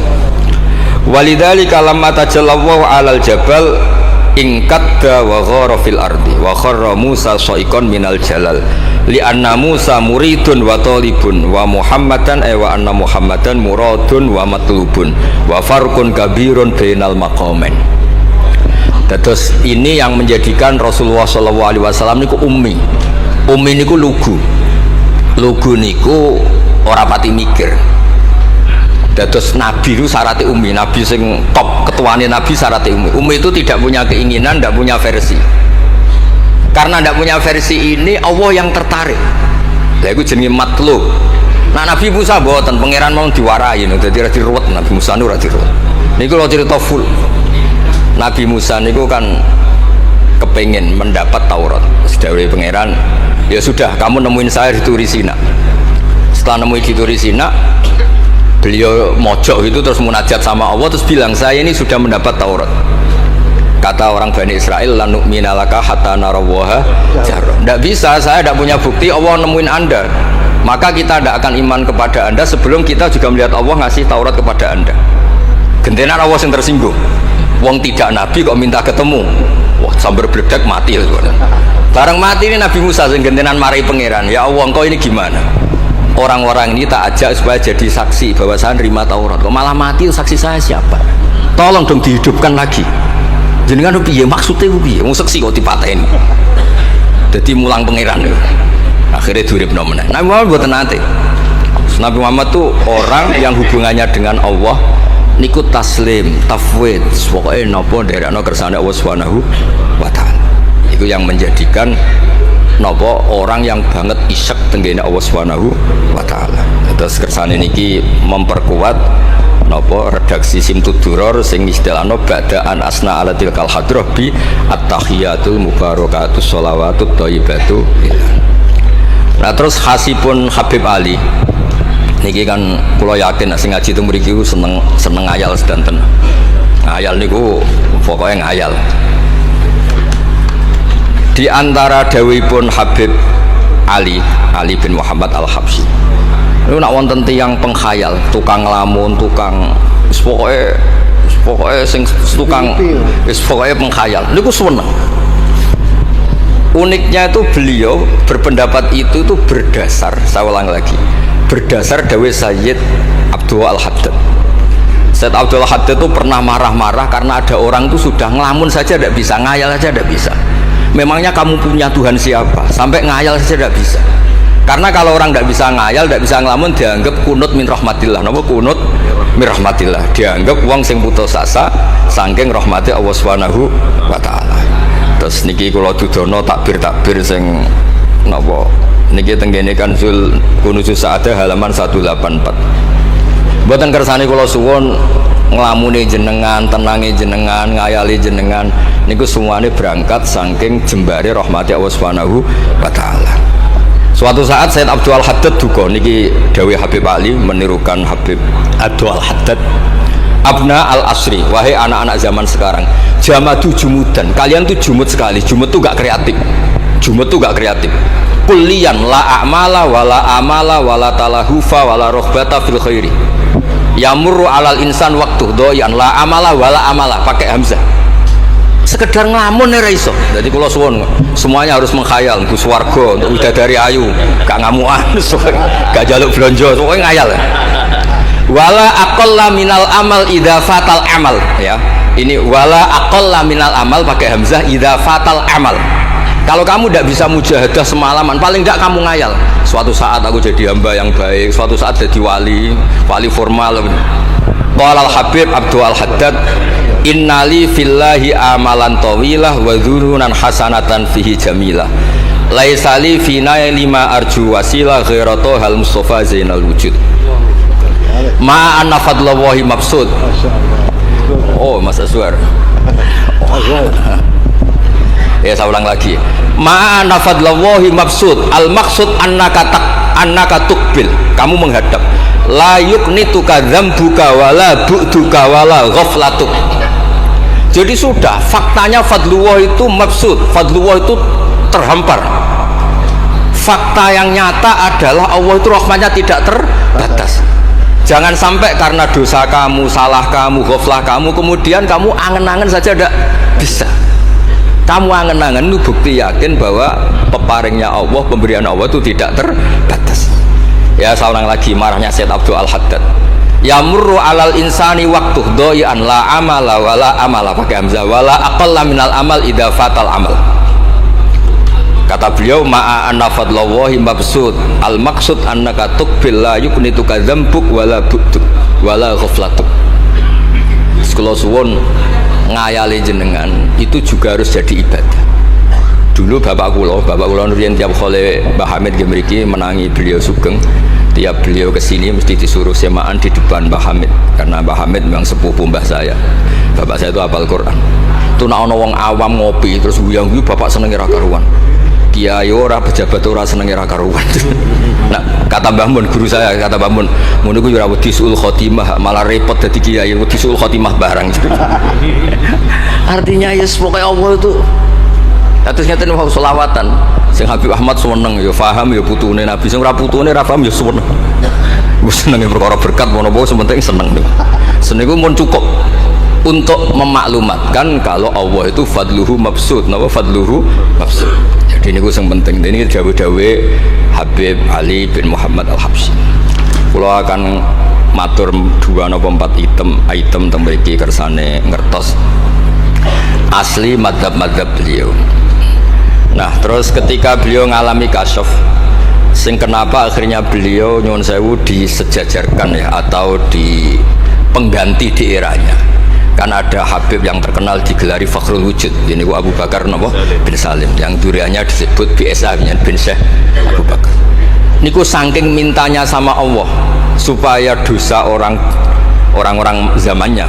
Walidzalika lamma tajallallahu 'alal jabal ingkadda wa ghara fil ardi wa kharra Musa sa'iqan minal jalal li'anna Musa muridun wa talibun wa Muhammadan wa anna Muhammadan muradun wa matlubun wa farqun kabirun bainal maqamain. Terus ini yang menjadikan Rasulullah SAW niku ummi niku lugu niku ora pati mikir. Terus Nabi itu syaratnya ummi, Nabi sing top ketuanya Nabi syaratnya ummi itu tidak punya keinginan, tidak punya versi. Karena tidak punya versi ini Allah yang tertarik. Lah iku jenenge matlub. Nah Nabi Musa mboten pangeran mau diwarai no, dadi ra diruwet Nabi Musa nu ra diruwet. Niku lho cerita full. Nabi Musa niku kan kepengin mendapat Taurat. Sedawuhe pangeran, ya sudah kamu nemuin saya di Turi Sina. Setelah nemuin di Turi Sina, beliau mojok itu terus munajat sama Allah terus bilang saya ini sudah mendapat Taurat. Kata orang Bani Israel, la nu'mina laka hatta narawaha jarra. Tidak bisa, saya tidak punya bukti Allah nemuin Anda. Maka kita tidak akan iman kepada Anda sebelum kita juga melihat Allah ngasih Taurat kepada Anda. Gentenan Allah yang tersinggung. Wong tidak Nabi kok minta ketemu. Wah, sambar beledak mati ya. Bareng mati ini Nabi Musa yang gentenan marahi pangeran. Ya Allah, engkau ini gimana? Orang-orang ini tak ajak supaya jadi saksi bahwa saya nerima Taurat. Kok malah mati, saksi saya siapa? Tolong dong dihidupkan lagi. Jenengan piye maksudnya piye? Wong saksi kok dipateni. Dadi mulang pangeran lho. Akhirnya duripno meneh. Nabi Muhammad mboten nate. Nabi Muhammad tuh orang yang hubungannya dengan Allah niku taslim, tafwid, pokoke napa nderekno kersane Allah Subhanahu wa taala. Itu yang menjadikan napa orang yang banget isyek tenggene Allah Subhanahu wa taala. Terus kersane niki memperkuat napa redaksi Simtud Duror sing istilahno ba'daan asna ala tilkal hadroh bi at-tahiyatul mubarakatus sholawatut thayyibatu. Nah terus khasipun Habib Ali niki kan kula yakin sing ngaji teng mriki ku seneng ngayal sedanten. Ngayal niku pokoke ngayal. Di antara dawuhipun Habib Ali bin Muhammad Al-Habsyi. Niku nak wonten tiyang pengkhayal, tukang lamun, tukang pokoke sing tukang pokoke pengkhayal. Niku seneng. Uniknya itu beliau berpendapat itu berdasar, saya ulang lagi, berdasar dawuh Sayyid Abdul Al-Haddad. Sayyid Abdul Al-Haddad itu pernah marah-marah karena ada orang itu sudah ngelamun saja tidak bisa, ngayal saja tidak bisa. Memangnya kamu punya Tuhan siapa? Sampai ngayal saja tidak bisa. Karena kalau orang tidak bisa ngayal, tidak bisa ngelamun, dianggap kunut min rahmatillah. Napa kunut min rahmatillah? Dianggap wong sing putus asa saking rahmati Allah Subhanahu wa taala. Terus niki kula dudono takbir sing napa niki tenggene Kanzul Kunuzus Sa'adah halaman 184. Mboten kersane kula suwun nglamune jenengan, tenange jenengan, ngayali jenengan niku semuanya berangkat saking jembare rahmati Allah Subhanahu wa taala. Suatu saat Sayyid Abdul Al-Haddad duka niki dawuh Habib Ali menirukan Habib Abdul Al-Haddad. Abna al-asri, wahai anak-anak zaman sekarang, jamadu jumudan, kalian tuh jumud sekali. Jumud tuh gak kreatif. Jumud tuh gak kreatif. Kullian la a'mala wala amala wala talahufa wala rohbata fil khairi. Yamurru alal insan waktu doyan la amala wala amala pakai hamzah. Sekedar ngelamun ora iso. Jadi kula suwun semuanya harus mengkhayal untuk swarga, untuk widadari ayu, gak ngamuan, gak jaluk blonjo, pokoknya ngayal. Wala aqalla minal amal idza fatal amal, ya. Ini wala aqalla minal amal pakai hamzah idza fatal amal. Kalau kamu tidak bisa mujahadah semalaman, paling tidak kamu ngayal. Suatu saat aku jadi hamba yang baik, suatu saat jadi wali formal. Qala al-Habib Abdul Al-Haddad, innali fillahi amalan tawilah wa dhununan hasanatan fihi jamilah. Laisa li fina lima arju wasilah ghairatu hal Mustafa Zainal Wujud. Ma'anna fadlallahi mabsud. Oh Mas Aswar. Ya saya ulang lagi. Ma'anna fadlallahi mabsud. Al maksud annaka tukbil. Kamu menghadap. La yuknituka dzambuka wala bu'duka wala ghaflatuk. Jadi sudah faktanya fadlullah itu mabsud. Fadlullah itu terhampar. Fakta yang nyata adalah Allah itu rahmatnya tidak terbatas. Jangan sampai karena dosa kamu, salah kamu, ghaflah kamu, kemudian kamu angen-angen saja tidak bisa. Kamu angen-angen itu bukti yakin bahwa peparingnya Allah, pemberian Allah itu tidak terbatas. Ya, saya ulang lagi marahnya Syed Abdul Al-Haddad. Yamurru alal insani waktu doyan la amala wala amala pakai hamzah wala aqalla minal amal idza fatal amal. Kata beliau ma'a anna fadlallahi mabsud al maksud annaka tuqbil la yuknituka dzambuk wala bu'tuk wala ghaflatuk. Sekolah suwun ngayali jenengan itu juga harus jadi ibadah. Dulu bapak kula nurian tiap kali Mbah Hamid mriki menangi beliau sugeng, tiap beliau kesini mesti disuruh semaan di depan Mbah Hamid karena Mbah Hamid memang sepupu mbah saya. Bapak saya itu hafal Quran. Itu nak ono wong awam ngopi terus guyang-guyu bapak seneng ra karuan. Kiai ora, pejabat ora seneng ra karuan. Nah, kata Mbah Mun guru saya, kata Mbah Mun, ngono iku ora wedi suul khotimah, malah repot dadi kiai wedi suul khotimah barang. Artinya ya pokoke Allah itu terus ngeten wau selawatan. Sing Habib Ahmad seneng ya paham ya putune Nabi, sing ora putune ora paham ya seneng. Wis senenge perkara berkat mono-mono sementing seneng niku. Seneng iku mun cukup untuk memaklumatkan kalau Allah itu fadluhu mabsud, napa fadluhu mabsud. Jadi niku sing penting. Ini dawuh-dawuh Habib Ali bin Muhammad Al-Habsyi. Kula akan matur 2 napa 4 item teng mriki kersane ngertos asli madzhab-madzhab beliau. Nah, terus ketika beliau ngalami kasyaf, sing kenapa akhirnya beliau nyuwun sewu disejajarkan ya atau di pengganti di eranya. Kan ada Habib yang terkenal digelari Fakhrul Wujud. Ini Abu Bakar bin Salim yang duriannya disebut BSA bin Syekh Abu Bakar. Niku saking mintanya sama Allah supaya dosa orang-orang zamannya,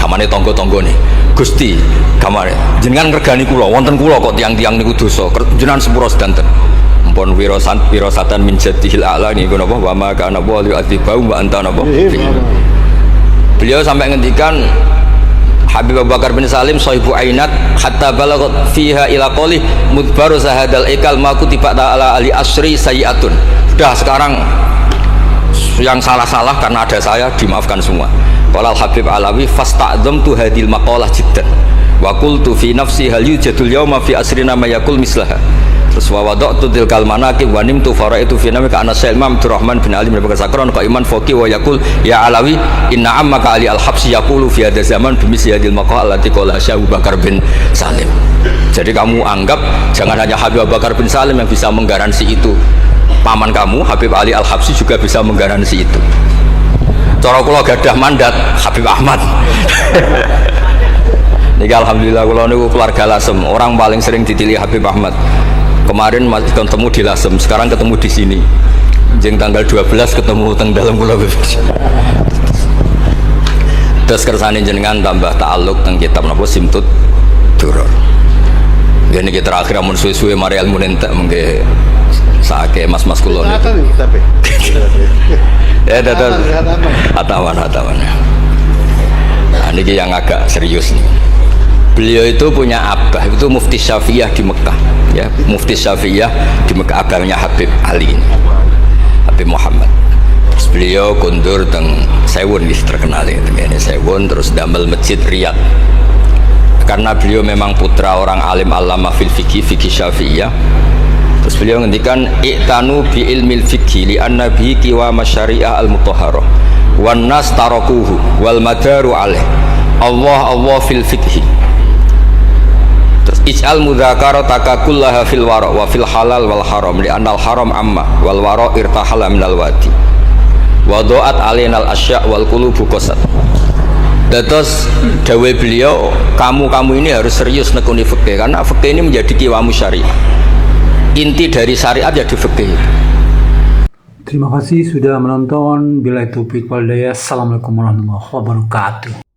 gamane tonggo-tonggo nih. Gusti, gamane jenengan ngregani kula, wonten kula kok tiang-tiang niku dosa. Jenengan sepura sedanten. Mpun wirosatan min jadihil a'la niku napa wa ma kana wa li'atibau wa anta napa. Beliau sampai ngendikan Habib Abu Bakar bin Salim sahibu ainat hatta balagot fiha ila qoli mudbaru sahadal ikal ma kutiba ta'ala ali asri sayiatun. Sudah sekarang yang salah-salah karena ada saya dimaafkan semua. Qala Habib Alawi fasta'dzamtu hadil maqalah jiddan wa qultu fi nafsi hal yujadul yawma fi asrina ma yaqul mislaha. Terus wa wada'tu tilkal manaqib wa nimtu faraitu fi namika ana Syekh Imam Abdurrahman bin Ali bin Bakar Sakron ka iman faqih wa yaqul ya Alawi inna ammaka Ali Al-Habsyi yaqulu fi hadha zaman bimisli hadil maqalah allati qala Syekh Abu Bakar bin Salim. Jadi kamu anggap jangan hanya Habib Abu Bakar bin Salim yang bisa menggaransi itu. Paman kamu Habib Ali Al-Habsyi juga bisa menggaransi itu. Cara kula gadah mandat Habib Ahmad. Niki alhamdulillah kula niku keluarga Lasem, orang paling sering dipilih Habib Ahmad. Kemarin masih ketemu di Lasem, sekarang ketemu di sini. Jeng tanggal 12 ketemu teng dalam kula. Terus kersane jenengan tambah ta'alluq teng kitab napa Simtud Duror. Ini kita terakhir amun suwe-suwe mari ilmu entek mengke sake mas-mas kula niku. Ya dadah hatawan. Nah, ini yang agak serius nih. Beliau itu punya abah itu Mufti Syafi'iyah di Mekah, ya Mufti Syafi'iyah di Mekah, abahnya Habib Ali ini, Habib Muhammad. Terus beliau kundur teng Sewun terkenal ini Sewun, terus damel masjid Riyadh. Karena beliau memang putra orang alim alama fil fikih Syafi'iyah. Terus beliau ngendikan i'tanu bi ilmil fikhi li anna bihi qiwam syariah al mutahharah wan nas tarakuhu wal madaru alaih Allah fil fikhi. Terus ij'al mudzakarata kullaha fil wara wa fil halal wal haram li anna al haram amma wal wara irtahala minal wadi wa do'at alainal asya' wal qulubu qasat. Terus dawai beliau kamu ini harus serius nekuni fikih karena fikih ini menjadi qiwamu syariah. Inti dari syariat ya di fikih. Terima kasih sudah menonton. Billahi taufiq wal hidayah. Assalamualaikum warahmatullahi wabarakatuh.